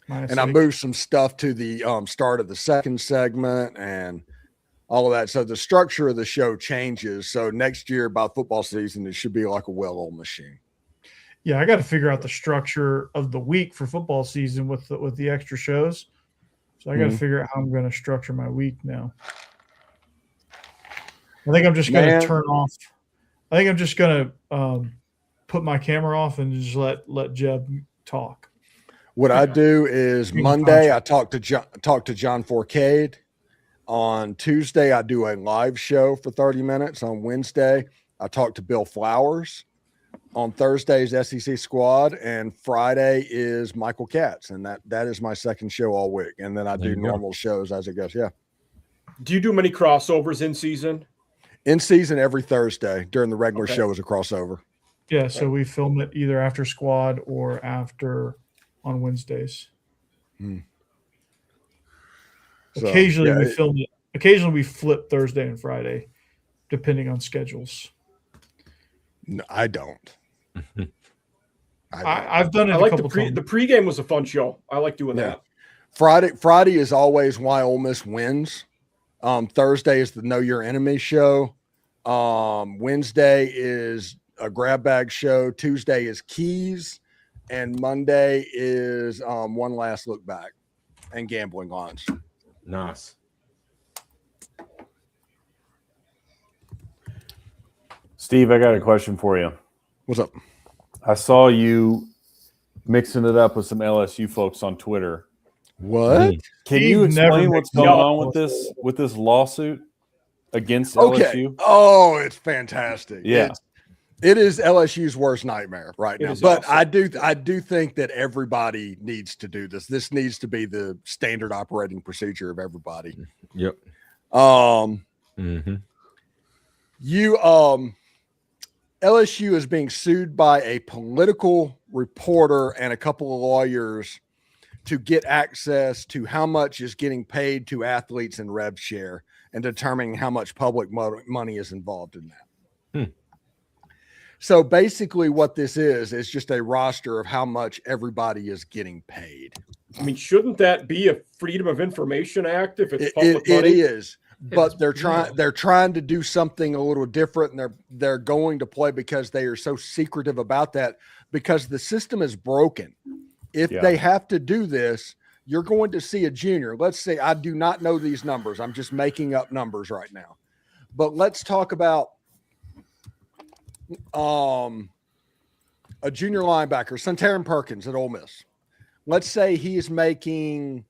I moved some stuff to the start of the second segment and all of that. So the structure of the show changes. So next year by football season, it should be like a well-oiled machine. Yeah, I got to figure out the structure of the week for football season with the extra shows. So I got to figure out how I'm going to structure my week now. I think I'm just going to turn off. I think I'm just going to put my camera off and just let Jeb talk. What I do is Monday I talk to John Forcade. On Tuesday I do a live show for 30 minutes. On Wednesday I talk to Bill Flowers. On Thursday's SEC Squad, and Friday is Michael Katz, and that is my second show all week. And then I do normal shows as it goes. Yeah. Do you do many crossovers in season? In season every Thursday during the regular show is a crossover. Yeah, so we film it either after Squad or after on Wednesdays. Occasionally we film it. Occasionally we flip Thursday and Friday, depending on schedules. No, I don't. I've done it. I like the pregame was a fun show. I like doing that. Friday is always why Ole Miss wins. Thursday is the Know Your Enemy show. Wednesday is a grab bag show. Tuesday is keys, and Monday is one last look back and gambling lines. Nice. Steve, I got a question for you. What's up? I saw you mixing it up with some LSU folks on Twitter. What? Can you explain what's going on with this lawsuit against LSU? Oh, it's fantastic. Yeah. It is LSU's worst nightmare right now. But awesome. I do think that everybody needs to do this. This needs to be the standard operating procedure of everybody. Yep. LSU is being sued by a political reporter and a couple of lawyers to get access to how much is getting paid to athletes in rev share and determining how much public money is involved in that. So basically what this is just a roster of how much everybody is getting paid. I mean, shouldn't that be a Freedom of Information Act if it's public money? It is, but they're trying to do something a little different, and they're going to play because they are so secretive about that, because the system is broken. If they have to do this, you're going to see a junior. Let's say, I do not know these numbers. I'm just making up numbers right now. But let's talk about a junior linebacker, Santarin Perkins at Ole Miss. Let's say he is making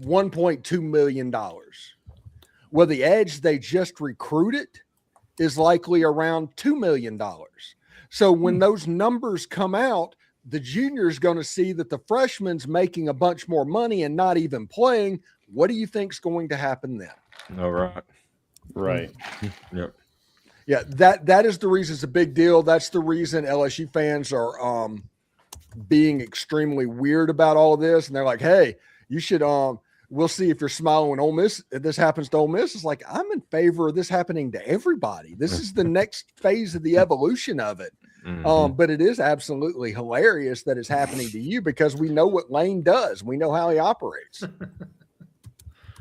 $1.2 million. Well, the edge they just recruited is likely around $2 million. So when those numbers come out, the junior is going to see that the freshman's making a bunch more money and not even playing. What do you think is going to happen then? All right. Right. Yep. Yeah, that is the reason it's a big deal. That's the reason LSU fans are being extremely weird about all of this. And they're like, hey, you should we'll see if you're smiling when Ole Miss, if this happens to Ole Miss. It's like, I'm in favor of this happening to everybody. This is the next phase of the evolution of it. But it is absolutely hilarious that it's happening to you, because we know what Lane does. We know how he operates.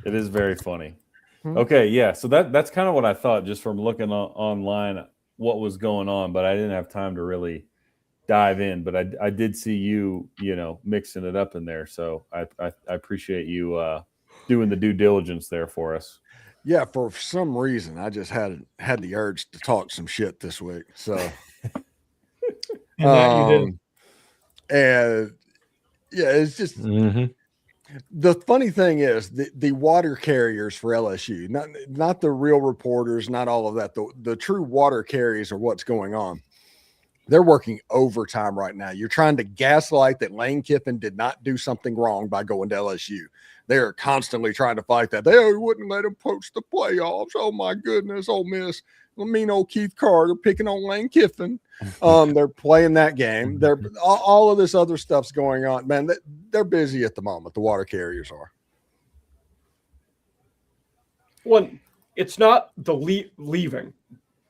It is very funny. Okay, yeah. So that's kind of what I thought just from looking online what was going on, but I didn't have time to really dive in. But I did see you mixing it up in there. So I appreciate you doing the due diligence there for us. Yeah, for some reason I just had the urge to talk some shit this week. So you did. And yeah, it's just the funny thing is the water carriers for LSU, not the real reporters, not all of that. The true water carriers are what's going on. They're working overtime right now. You're trying to gaslight that Lane Kiffin did not do something wrong by going to LSU. They're constantly trying to fight that. They wouldn't let him poach the playoffs. Oh my goodness, Ole Miss. Mean old Keith Carter picking on Lane Kiffin. They're playing that game. They're all of this other stuff's going on. Man, they're busy at the moment. The water carriers are. Well, it's not the leaving.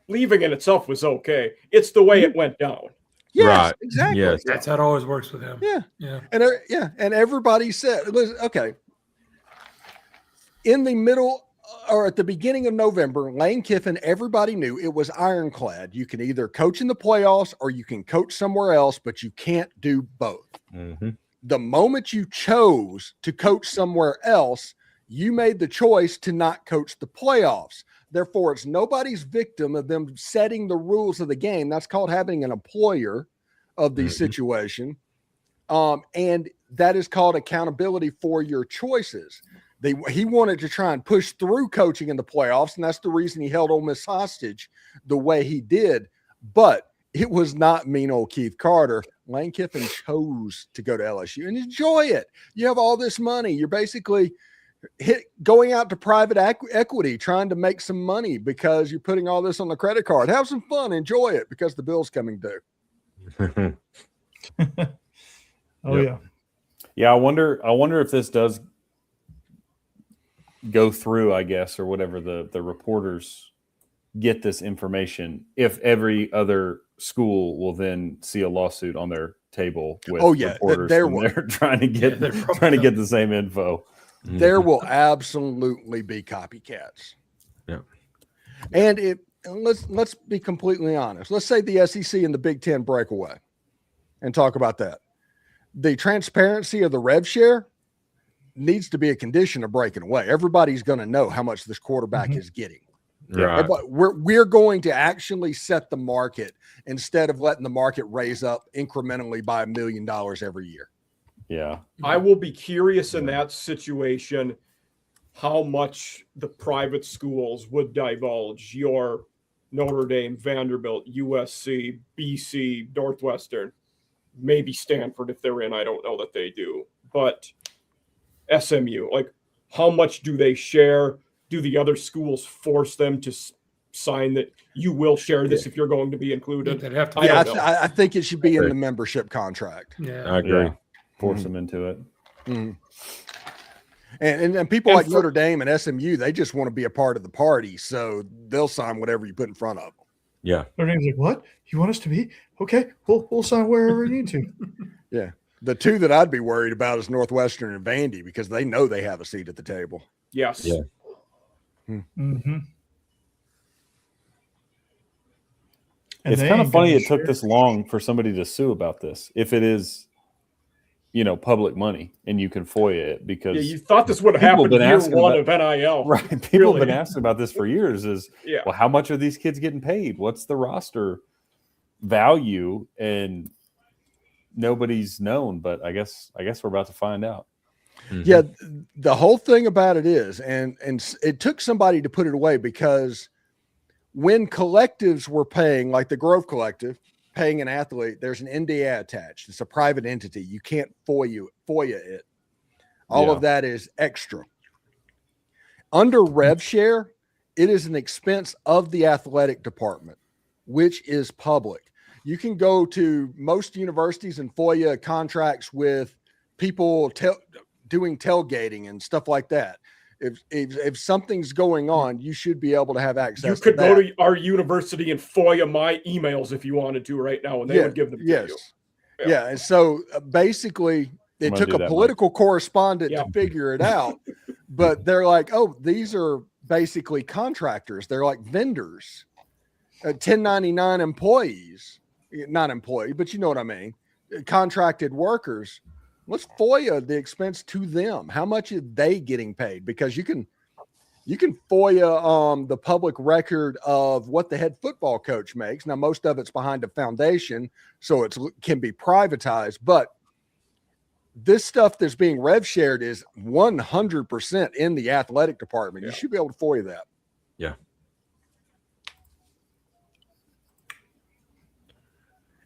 Leaving in itself was okay. It's the way it went down. Yes, right. Exactly. Yes. That's how it always works with him. Yeah. And everybody said, okay. In the middle or at the beginning of November, Lane Kiffin, everybody knew it was ironclad. You can either coach in the playoffs or you can coach somewhere else, but you can't do both. The moment you chose to coach somewhere else, you made the choice to not coach the playoffs. Therefore, it's nobody's victim of them setting the rules of the game. That's called having an employer of the situation. And that is called accountability for your choices. He wanted to try and push through coaching in the playoffs, and that's the reason he held Ole Miss hostage the way he did. But it was not mean old Keith Carter. Lane Kiffin chose to go to LSU and enjoy it. You have all this money. You're basically going out to private equity, trying to make some money because you're putting all this on the credit card. Have some fun. Enjoy it because the bill's coming due. Yeah. I wonder if this does go through, I guess, or whatever the reporters get this information, if every other school will then see a lawsuit on their table with reporters they're trying to get the same info. There will absolutely be copycats. Yeah. And let's be completely honest. Let's say the SEC and the Big Ten break away and talk about that. The transparency of the rev share needs to be a condition of breaking away. Everybody's going to know how much this quarterback is getting. Right. We're going to actually set the market instead of letting the market raise up incrementally by $1 million every year. Yeah. I will be curious in that situation how much the private schools would divulge your Notre Dame, Vanderbilt, USC, BC, Northwestern, maybe Stanford if they're in. I don't know that they do. But SMU, like how much do they share? Do the other schools force them to sign that you will share this if you're going to be included. They'd have to. I think it should be in the membership contract. Yeah, I agree. Force them into it. And people like Notre Dame and SMU, they just want to be a part of the party, so they'll sign whatever you put in front of them. Yeah. Notre Dame's like, what? You want us to be? Okay, we'll sign wherever you need to. Yeah. The two that I'd be worried about is Northwestern and Vandy, because they know they have a seat at the table. Yes. Yeah. It's kind of funny it took this long for somebody to sue about this. If it is, public money and you can FOIA it, because you thought this would have happened year one of NIL. Right. People have been asking about this for years well, how much are these kids getting paid? What's the roster value? And nobody's known, but I guess we're about to find out. Yeah. The whole thing about it is, and it took somebody to put it away, because when collectives were paying, like the Grove Collective, paying an athlete, there's an NDA attached. It's a private entity. You can't FOIA it. All of that is extra. Under rev share, it is an expense of the athletic department, which is public. You can go to most universities and FOIA contracts with people doing tailgating and stuff like that. If something's going on, you should be able to have access. You could go to our university and FOIA my emails if you wanted to right now, and they would give them to you. Yeah. And so basically, it took a political correspondent to figure it out, but they're like, oh, these are basically contractors. They're like vendors, 1099 employees, not employee, but you know what I mean? Contracted workers. Let's FOIA the expense to them. How much are they getting paid? Because you can FOIA the public record of what the head football coach makes. Now, most of it's behind a foundation, so it can be privatized. But this stuff that's being rev shared is 100% in the athletic department. You should be able to FOIA that. Yeah.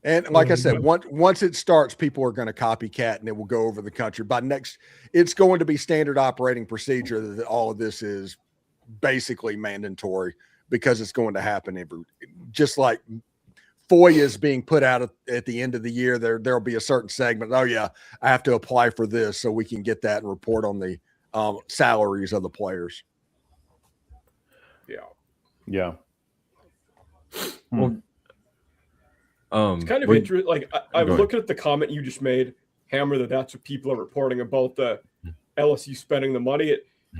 And like I said, once it starts, people are going to copycat, and it will go over the country. It's going to be standard operating procedure that all of this is basically mandatory, because it's going to happen just like FOIA is being put out at the end of the year. There'll be a certain segment. Oh yeah, I have to apply for this so we can get that and report on the salaries of the players. Yeah. Well, it's kind of interesting. Like I'm looking at the comment you just made, Hammer, that's what people are reporting about the LSU spending the money.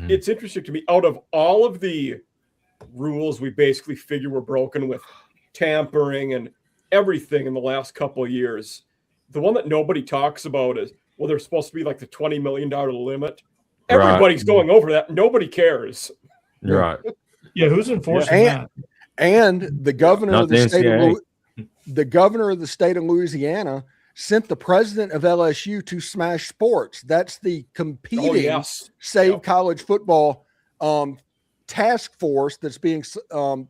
It's interesting to me. Out of all of the rules we basically figure were broken with tampering and everything in the last couple of years, the one that nobody talks about is, well, there's supposed to be like the $20 million limit. Everybody's going over that. Nobody cares. Right. Yeah. Who's enforcing that? And the governor of the state the governor of the state of Louisiana sent the president of LSU to Smash Sports. That's the competing Save College Football task force that's being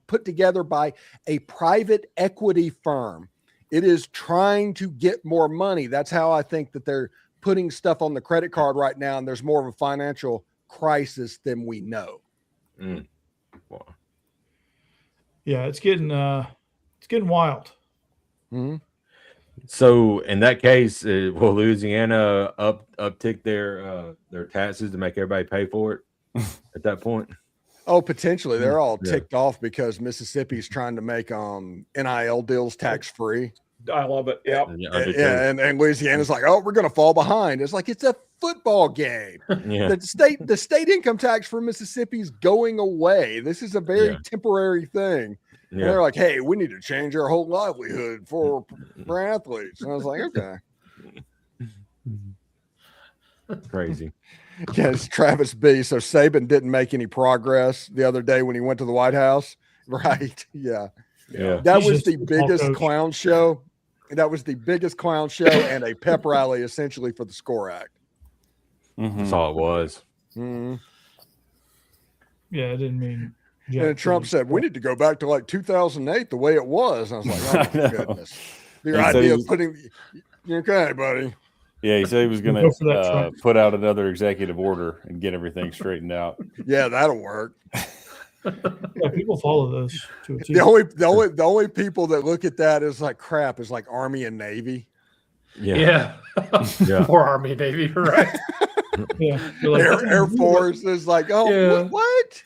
put together by a private equity firm. It is trying to get more money. That's how I think that they're putting stuff on the credit card right now, and there's more of a financial crisis than we know. Wow. Yeah, it's getting wild. Mm-hmm. So in that case, will Louisiana uptick their taxes to make everybody pay for it at that point? Oh, potentially. They're all ticked off because Mississippi's trying to make NIL deals tax free. I love it. Yeah. And Louisiana's like, oh, we're going to fall behind. It's like, it's a football game. The state income tax for Mississippi is going away. This is a very temporary thing. And they're like, hey, we need to change our whole livelihood for athletes. And I was like, okay. Crazy. Yes, Travis B. So Saban didn't make any progress the other day when he went to the White House. Right. Yeah. That was the biggest clown show. That was the biggest clown show and a pep rally essentially for the SCORE Act. That's all it was. Mm-hmm. Yeah, it didn't mean. And Trump said, we need to go back to like 2008, the way it was. And I was like, oh, my goodness. Your idea of putting – okay, buddy. Yeah, he said he was going to put out another executive order and get everything straightened out. Yeah, that'll work. Yeah, people follow those to a T. The only people that look at that as like crap is like Army and Navy. Yeah. Or Army and Navy, right? Yeah. Like, Air Force is like, oh, what?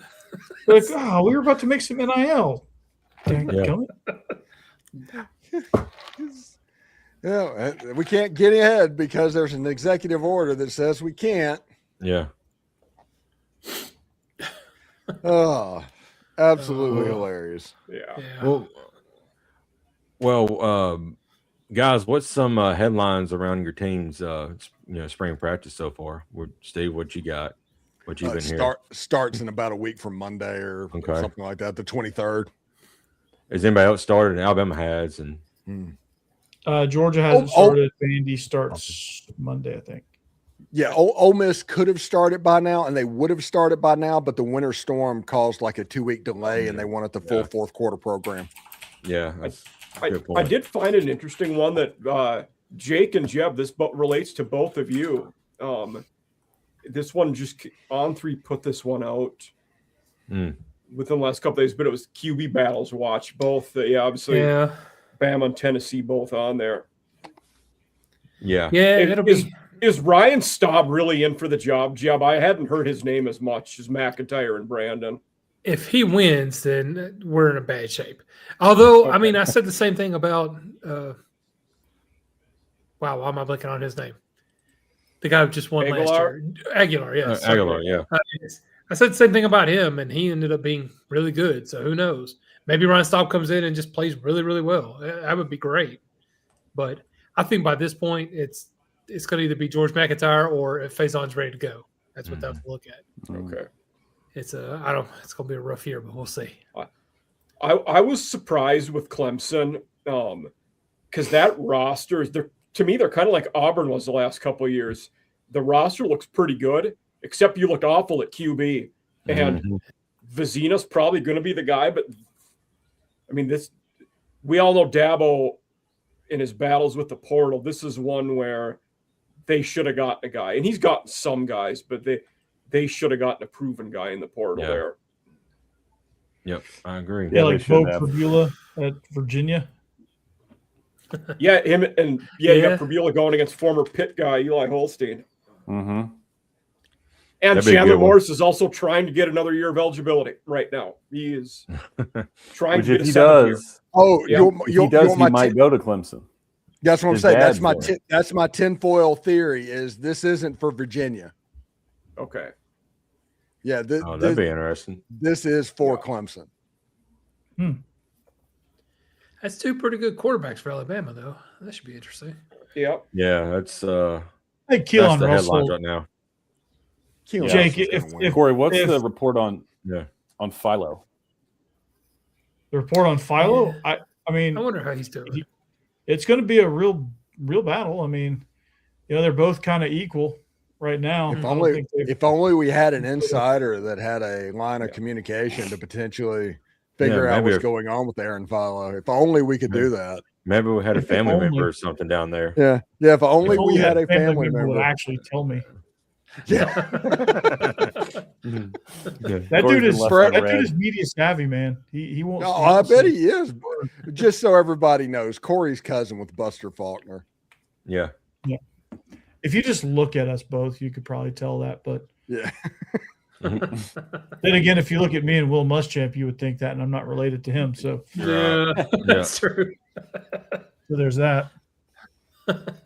Like, oh, we were about to make some NIL. Yeah, we can't get ahead because there's an executive order that says we can't. Yeah. Oh, absolutely hilarious. Yeah. Well, guys, what's some headlines around your team's spring practice so far? Steve, what you got? What you've been hearing? Starts in about a week from Monday or something like that, the 23rd. Has anybody else started? Alabama has, and Georgia hasn't started. Vandy starts Monday, I think. Yeah, Ole Miss could have started by now, and they would have started by now, but the winter storm caused like a 2-week delay, and they wanted the full fourth quarter program. Yeah, I did find an interesting one that Jake and Jeb, this relates to both of you. This one just On3 put this one out within the last couple of days, but it was QB battles watch. Both, obviously, Bama and Tennessee both on there. Yeah. Is Ryan Staub really in for the job, Jeb? I hadn't heard his name as much as McIntyre and Brandon. If he wins, then we're in a bad shape. Although, I mean, I said the same thing about why am I blanking on his name? The guy who just won last year. Aguilar, yes. Aguilar, yeah. I said the same thing about him, and he ended up being really good. So who knows? Maybe Ryan Staub comes in and just plays really, really well. That would be great. But I think by this point, it's going to either be George McIntyre or if Faison's ready to go. That's what they have to look at. Okay. It's going to be a rough year, but we'll see. I was surprised with Clemson because that roster is to me, they're kind of like Auburn was the last couple of years. The roster looks pretty good, except you look awful at QB. And Vizina's probably going to be the guy, but I mean, we all know Dabo in his battles with the portal. This is one where they should have gotten a guy, and he's gotten some guys, but they should have gotten a proven guy in the portal there. Yep, I agree. Yeah, like Bo Prabula at Virginia. Yeah, him and you got Prabula going against former Pitt guy Eli Holstein. Mm-hmm. And Chandler Morris is also trying to get another year of eligibility right now. He is trying to get a seventh year. Oh, yeah. He might go to Clemson. That's what I'm saying. That's my tinfoil theory. Is this isn't for Virginia? Okay. Yeah, that'd be interesting. This is for Clemson. That's two pretty good quarterbacks for Alabama, though. That should be interesting. Yep. Yeah, that's I think Keelan the Russell headlines right now. Jake, if Corey, what's the report on Philo? The report on Philo? I mean, I wonder how he's doing. It's going to be a real battle. I mean, they're both kind of equal right now. If only we had an insider that had a line of communication to potentially figure out what's going on with Aaron Philo. If only we could do that. Maybe we had a family member or something down there. Yeah. If only we had a family member would actually tell me. Yeah. That dude is media savvy, man. He won't. No, I bet he is. Just so everybody knows, Corey's cousin with Buster Faulkner. Yeah. If you just look at us both, you could probably tell that. But yeah. Then again, if you look at me and Will Muschamp, you would think that, and I'm not related to him. So that's true. So there's that.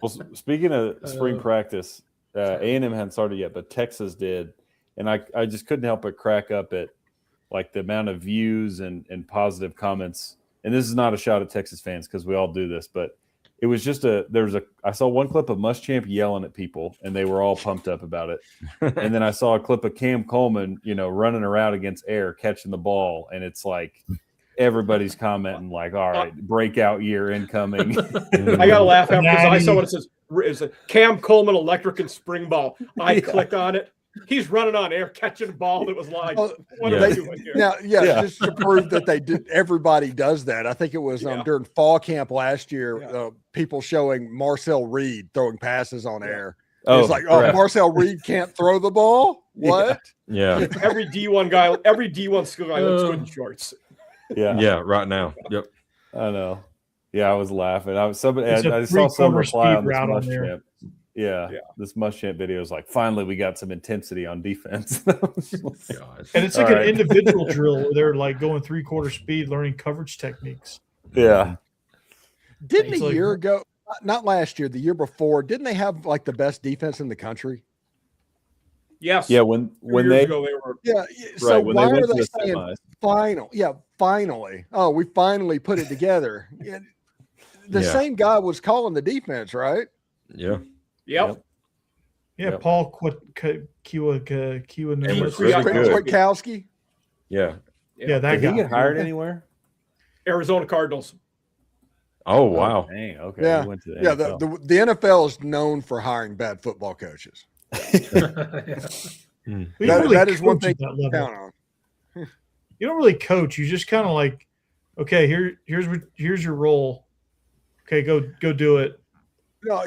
Well, speaking of spring practice, A&M hadn't started yet, but Texas did, and I just couldn't help but crack up at like the amount of views and positive comments. And this is not a shot at Texas fans because we all do this, but it was just I saw one clip of Muschamp yelling at people, and they were all pumped up about it. And then I saw a clip of Cam Coleman, running around against air, catching the ball, and it's like everybody's commenting like, "All right, breakout year incoming." I gotta laugh because I saw what it says. It's a Cam Coleman electric and spring ball. I click on it. He's running on air, catching a ball that was like, what are they doing here? Just to prove that everybody does that. I think it was during fall camp last year, people showing Marcel Reed throwing passes on air. It's like, Marcel Reed can't throw the ball? What? Yeah. Every D1 skill guy looks good in shorts. Yeah. Yeah. Right now. Yep. I know. Yeah, I was laughing. I saw some three-quarter reply on speed this route on there. Muschamp. Yeah, this Muschamp video is like, finally we got some intensity on defense. And it's like an individual drill where they're like going 3/4 speed, learning coverage techniques. Yeah. Didn't a year ago, not last year, the year before, didn't they have like the best defense in the country? Yes. Yeah, when they ago, they were. Yeah. So when why they went are they to the saying semis. final? Yeah, finally. Oh, we finally put it together. Yeah. The same guy was calling the defense, right? Yeah. Yep. Yeah, Paul Kwiatkowski. Yeah. Yeah, that Did guy. he get hired anywhere? Arizona Cardinals. Oh wow. Dang, okay. Yeah. He went to the Yeah. NFL. The NFL is known for hiring bad football coaches. That is one thing to count on. You don't really coach. You just kind of like, okay, here's your role. Okay, go do it.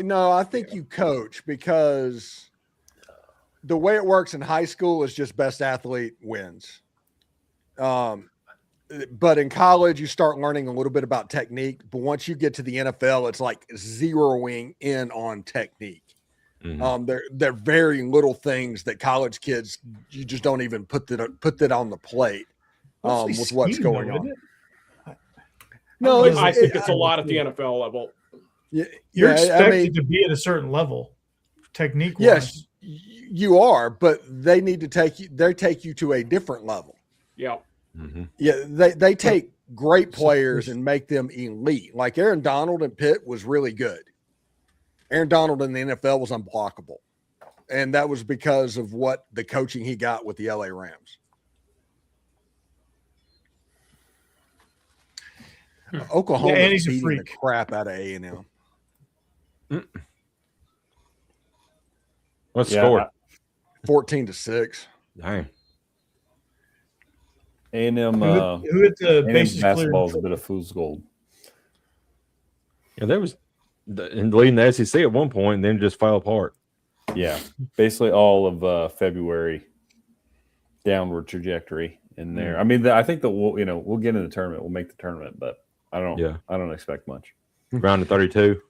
No, I think you coach because the way it works in high school is just best athlete wins. But in college, you start learning a little bit about technique. But once you get to the NFL, it's like zeroing in on technique. They're very little things that college kids, you just don't even put that on the plate with what's going on. No, I think it's a lot at the NFL level. You're expected to be at a certain level, technique. Yes, you are, but they need to take you to a different level. Yeah. Yeah, they take great players and make them elite. Like Aaron Donald and Pitt was really good. Aaron Donald in the NFL was unblockable. And that was because of what the coaching he got with the LA Rams. Oklahoma is beating the crap out of A&M. What's the score? 14-6. Dang. A&M who hit the bases basketball is a bit of fool's gold. Yeah, there was leading the SEC at one point and then just fell apart. Yeah, basically all of February downward trajectory in there. I mean, I think that we'll get in the tournament. We'll make the tournament, but I don't expect much. Round of 32.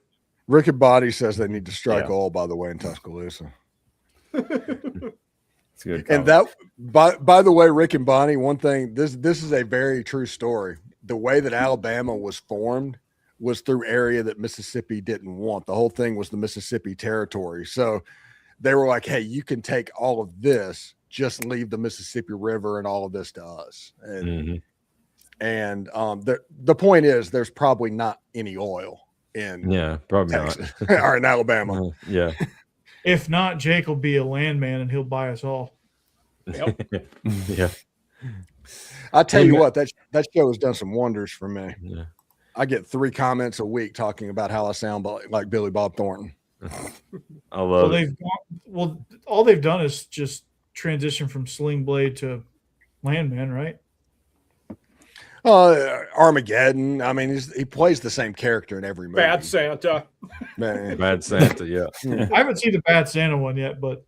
Rick and Body says they need to strike oil, by the way, in Tuscaloosa. It's good. And that, by the way, Rick and Bonnie, one thing, this is a very true story. The way that Alabama was formed was through area that Mississippi didn't want. The whole thing was the Mississippi territory. So they were like, hey, you can take all of this, just leave the Mississippi River and all of this to us. And the point is there's probably not any oil in probably Texas not. or in Alabama. Yeah. If not, Jake will be a landman and he'll buy us all. Yep. Yeah. I tell you what, that show has done some wonders for me. Yeah. I get 3 comments a week talking about how I sound like Billy Bob Thornton. I love all they've done is just transition from Sling Blade to Landman, right? Armageddon. I mean, he plays the same character in every movie. Bad Santa. Man. Bad Santa, yeah. I haven't seen the Bad Santa one yet, but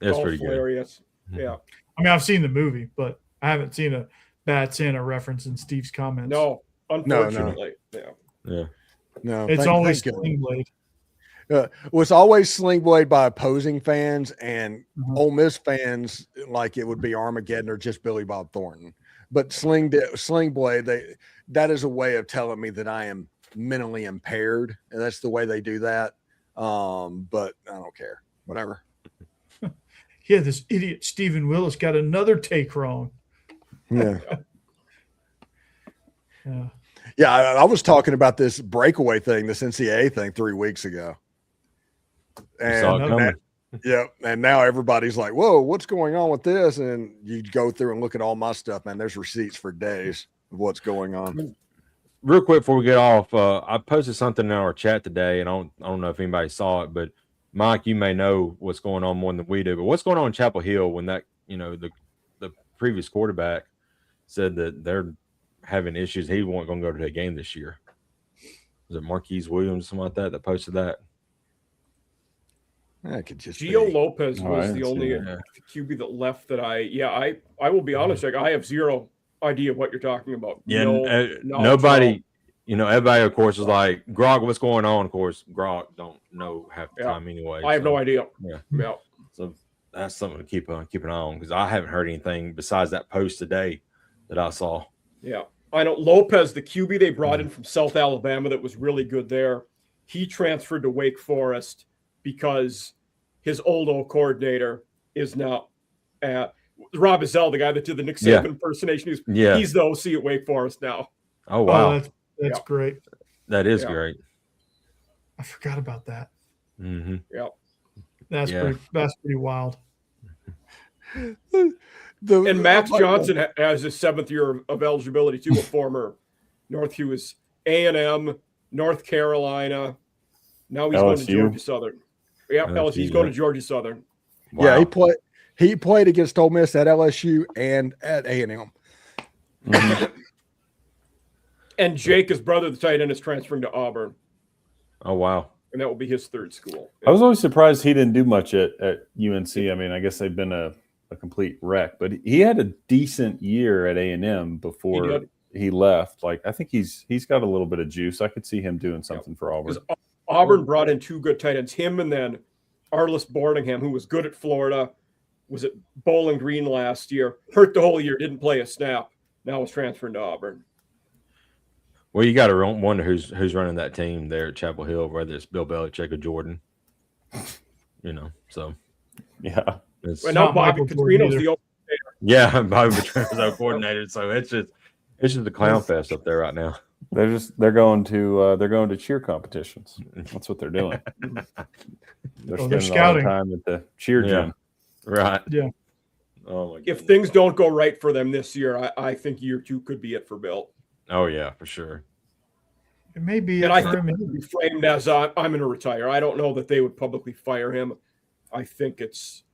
it's pretty hilarious. good. Yeah. I mean, I've seen the movie, but I haven't seen a Bad Santa reference in Steve's comments. No, unfortunately. Yeah. No, it's always Sling Blade. Was always Sling Blade by opposing fans, and Ole Miss fans like it would be Armageddon or just Billy Bob Thornton. But Sling Blade, that is a way of telling me that I am mentally impaired, and that's the way they do that. But I don't care. Whatever. Yeah, this idiot Stephen Willis got another take wrong. Yeah. Yeah. I was talking about this breakaway thing, this NCAA thing 3 weeks ago. And and now everybody's like, whoa, what's going on with this? And you go through and look at all my stuff, man. There's receipts for days of what's going on. Real quick before we get off, I posted something in our chat today, and I don't know if anybody saw it, but Mike, you may know what's going on more than we do. But what's going on in Chapel Hill when that, the previous quarterback said that they're having issues. He wasn't going to go to the game this year. Was it Marquise Williams, something like that posted that? That could just Gio be. Lopez was the only QB that left that I will be honest, like I have zero idea what you're talking about. Yeah, nobody, everybody, of course, is like, Grog, what's going on? Of course, Grog don't know half the time anyway. I have no idea. Yeah. So that's something to keep an eye on, because I haven't heard anything besides that post today that I saw. Yeah. I know Lopez, the QB they brought in from South Alabama that was really good there, he transferred to Wake Forest because his old coordinator is now Rob Ezell, the guy that did the Nick Saban impersonation. He's the OC at Wake Forest now. Oh, wow. Oh, that's great. That is great. I forgot about that. Mm-hmm. Yeah. That's pretty wild. And Max Johnson has his 7th year of eligibility too, a former he was A&M, North Carolina. Now he's going to Georgia Southern. Yeah, LSU. He's going to Georgia Southern. Wow. Yeah, he played against Ole Miss at LSU and at A&M. Mm-hmm. And Jake, his brother, the tight end, is transferring to Auburn. Oh, wow. And that will be his 3rd school. I was always surprised he didn't do much at UNC. I mean, I guess they've been a complete wreck, but he had a decent year at A&M before he left. Like, I think he's got a little bit of juice. I could see him doing something for Auburn. Auburn brought in 2 good tight ends, him and then Arliss Boardingham, who was good at Florida, was at Bowling Green last year, hurt the whole year, didn't play a snap. Now is transferring to Auburn. Well, you got to wonder who's running that team there at Chapel Hill, whether it's Bill Belichick or Jordan. So yeah. And now Bobby Petrino's the coordinator. Yeah, Bobby Petrino's our coordinator. So it's just a clown fest up there right now. They're going to cheer competitions. That's what they're doing. They're scouting time at the cheer gym. Right. Yeah. Oh my God. If things don't go right for them this year, I think year 2 could be it for Bill. Oh yeah, for sure. It may be. And I think it would be framed as I'm going to retire. I don't know that they would publicly fire him. I think it's,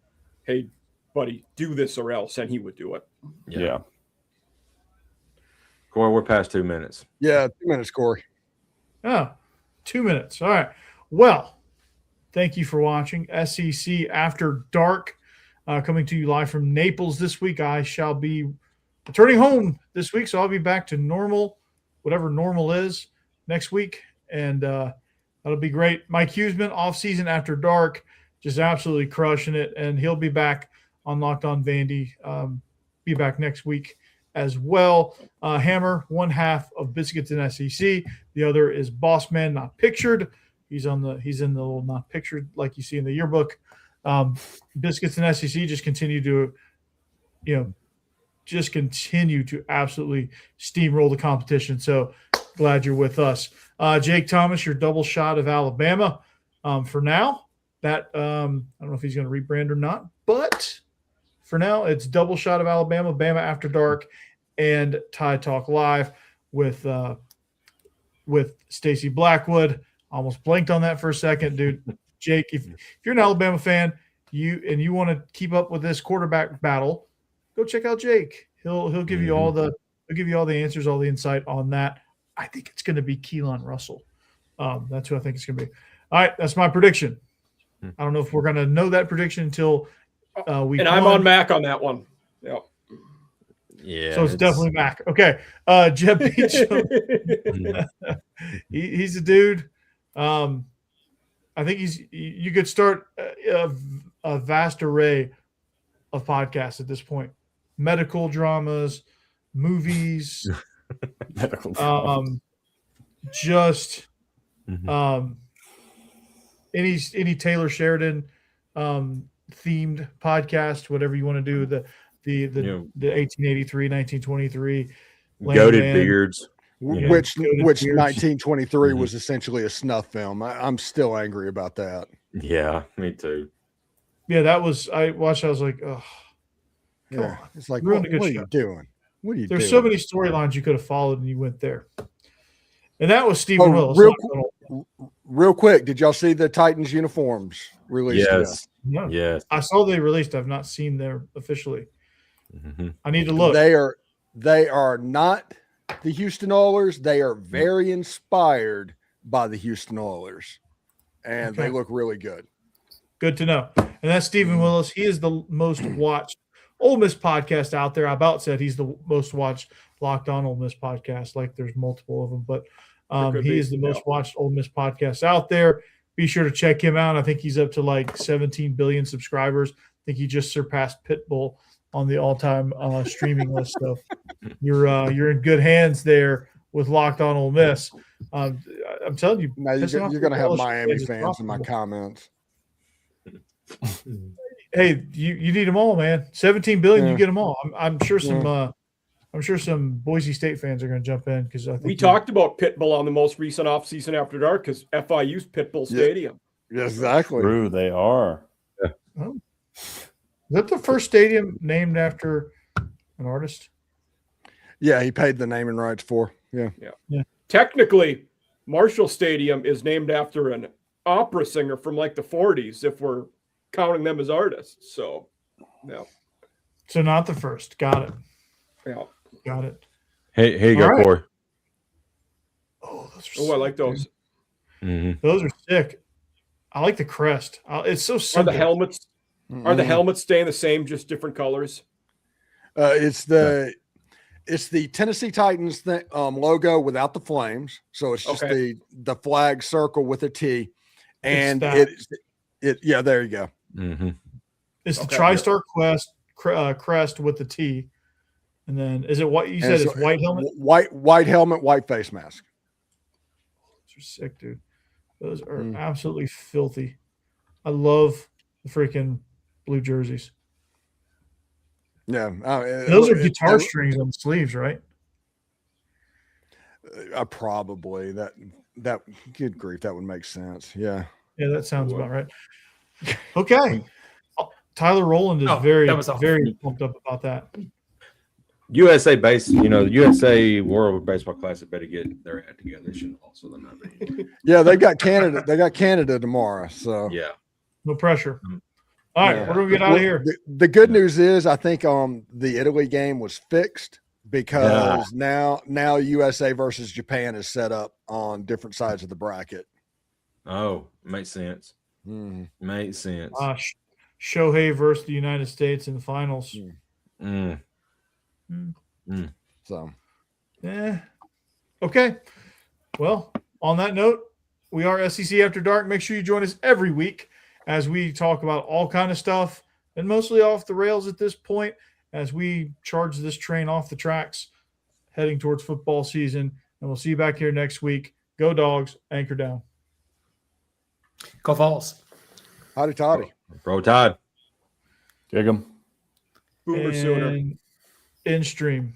hey, buddy, do this or else, and he would do it. Yeah. Corey, we're past 2 minutes. Yeah, 2 minutes, Corey. Oh, 2 minutes. All right. Well, thank you for watching SEC After Dark, coming to you live from Naples this week. I shall be returning home this week, so I'll be back to normal, whatever normal is, next week, and that'll be great. Mike Huseman, off-season After Dark, just absolutely crushing it, and he'll be back on Locked On Vandy, be back next week as well. Hammer, one half of Biscuits and SEC. The other is Boss Man Not Pictured. He's in the little Not Pictured like you see in the yearbook. Biscuits and SEC just continue to, absolutely steamroll the competition. So glad you're with us. Jake Thomas, your double shot of Alabama. For now, that I don't know if he's going to rebrand or not, but for now, it's double shot of Alabama, Bama After Dark, and Tide Talk Live with Stacey Blackwood. Almost blanked on that for a second, dude. Jake, if you're an Alabama fan, you want to keep up with this quarterback battle, go check out Jake. He'll give you all the answers, all the insight on that. I think it's going to be Keelan Russell. That's who I think it's going to be. All right, that's my prediction. I don't know if we're going to know that prediction until week and I'm on Mac on that one. Yep. Yeah. So it's definitely Mac. Okay. Jeb Beecham. He's a dude. I think you could start a vast array of podcasts at this point. Medical dramas, movies, medical dramas. Any Taylor Sheridan themed podcast, whatever you want to do, the 1883, 1923 Goated Beards, which 1923 was essentially a snuff film. I'm still angry about that. Yeah, me too. Yeah, that was, I watched, I was like, oh, yeah. It's like, what are you doing? What are you doing? There's so many storylines you could have followed, and you went there. And that was Stephen Willis. Real quick, did y'all see the Titans uniforms released? Yes. No. Yes. I saw they released. I've not seen them officially. Mm-hmm. I need to look. They are not the Houston Oilers. They are very inspired by the Houston Oilers, and they look really good. Good to know. And that's Stephen Willis. He is the most watched Ole Miss podcast out there. I about said he's the most watched Locked On Ole Miss podcast. Like there's multiple of them, but he is the most watched Ole Miss podcast out there. Be sure to check him out. I think he's up to like 17 billion subscribers. I think he just surpassed Pitbull on the all-time streaming list. So you're in good hands there with Locked On Ole Miss. I'm telling you, now you're going to have Miami fans in my comments. Hey, you need them all, man. 17 billion, you get them all. I'm sure some Boise State fans are going to jump in because I think we talked about Pitbull on the most recent offseason After Dark because FIU's Pitbull Stadium. Yeah, exactly. True, they are. Yeah. Oh. Is that the first stadium named after an artist? Yeah, he paid the naming rights for. Yeah. Technically, Marshall Stadium is named after an opera singer from like the 40s, if we're counting them as artists. So, yeah. So not the first. Got it. Yeah. Got it. Hey, here you go, Corey. Oh, those are sick, I like those. Mm-hmm. Those are sick. I like the crest. It's so simple. Are the helmets staying the same, just different colors? It's the Tennessee Titans logo without the flames. So it's just the flag circle with a T. And yeah, there you go. Mm-hmm. It's the TriStar crest with the T. And then is it what you said? It's white helmet? White helmet, white face mask. Those are sick, dude. Those are absolutely filthy. I love the freaking blue jerseys. Yeah. Those are guitar strings on the sleeves, right? Probably. That good grief, that would make sense. Yeah. Yeah, that sounds about right. Okay. Tyler Rowland is very pumped up about that. USA base, the USA World Baseball Classic better get their act together. They should also them not be. Yeah, they got Canada. They got Canada tomorrow. So yeah, no pressure. All right, we're gonna get out of here. The good news is, I think the Italy game was fixed because now USA versus Japan is set up on different sides of the bracket. Oh, makes sense. Makes sense. Shohei versus the United States in the finals. So, okay. Well, on that note, we are SEC After Dark. Make sure you join us every week as we talk about all kind of stuff and mostly off the rails at this point as we charge this train off the tracks heading towards football season. And we'll see you back here next week. Go Dogs, anchor down. Go Vols. Howdy toddy. Bro Todd. Dig 'em. Boomer sooner. In stream.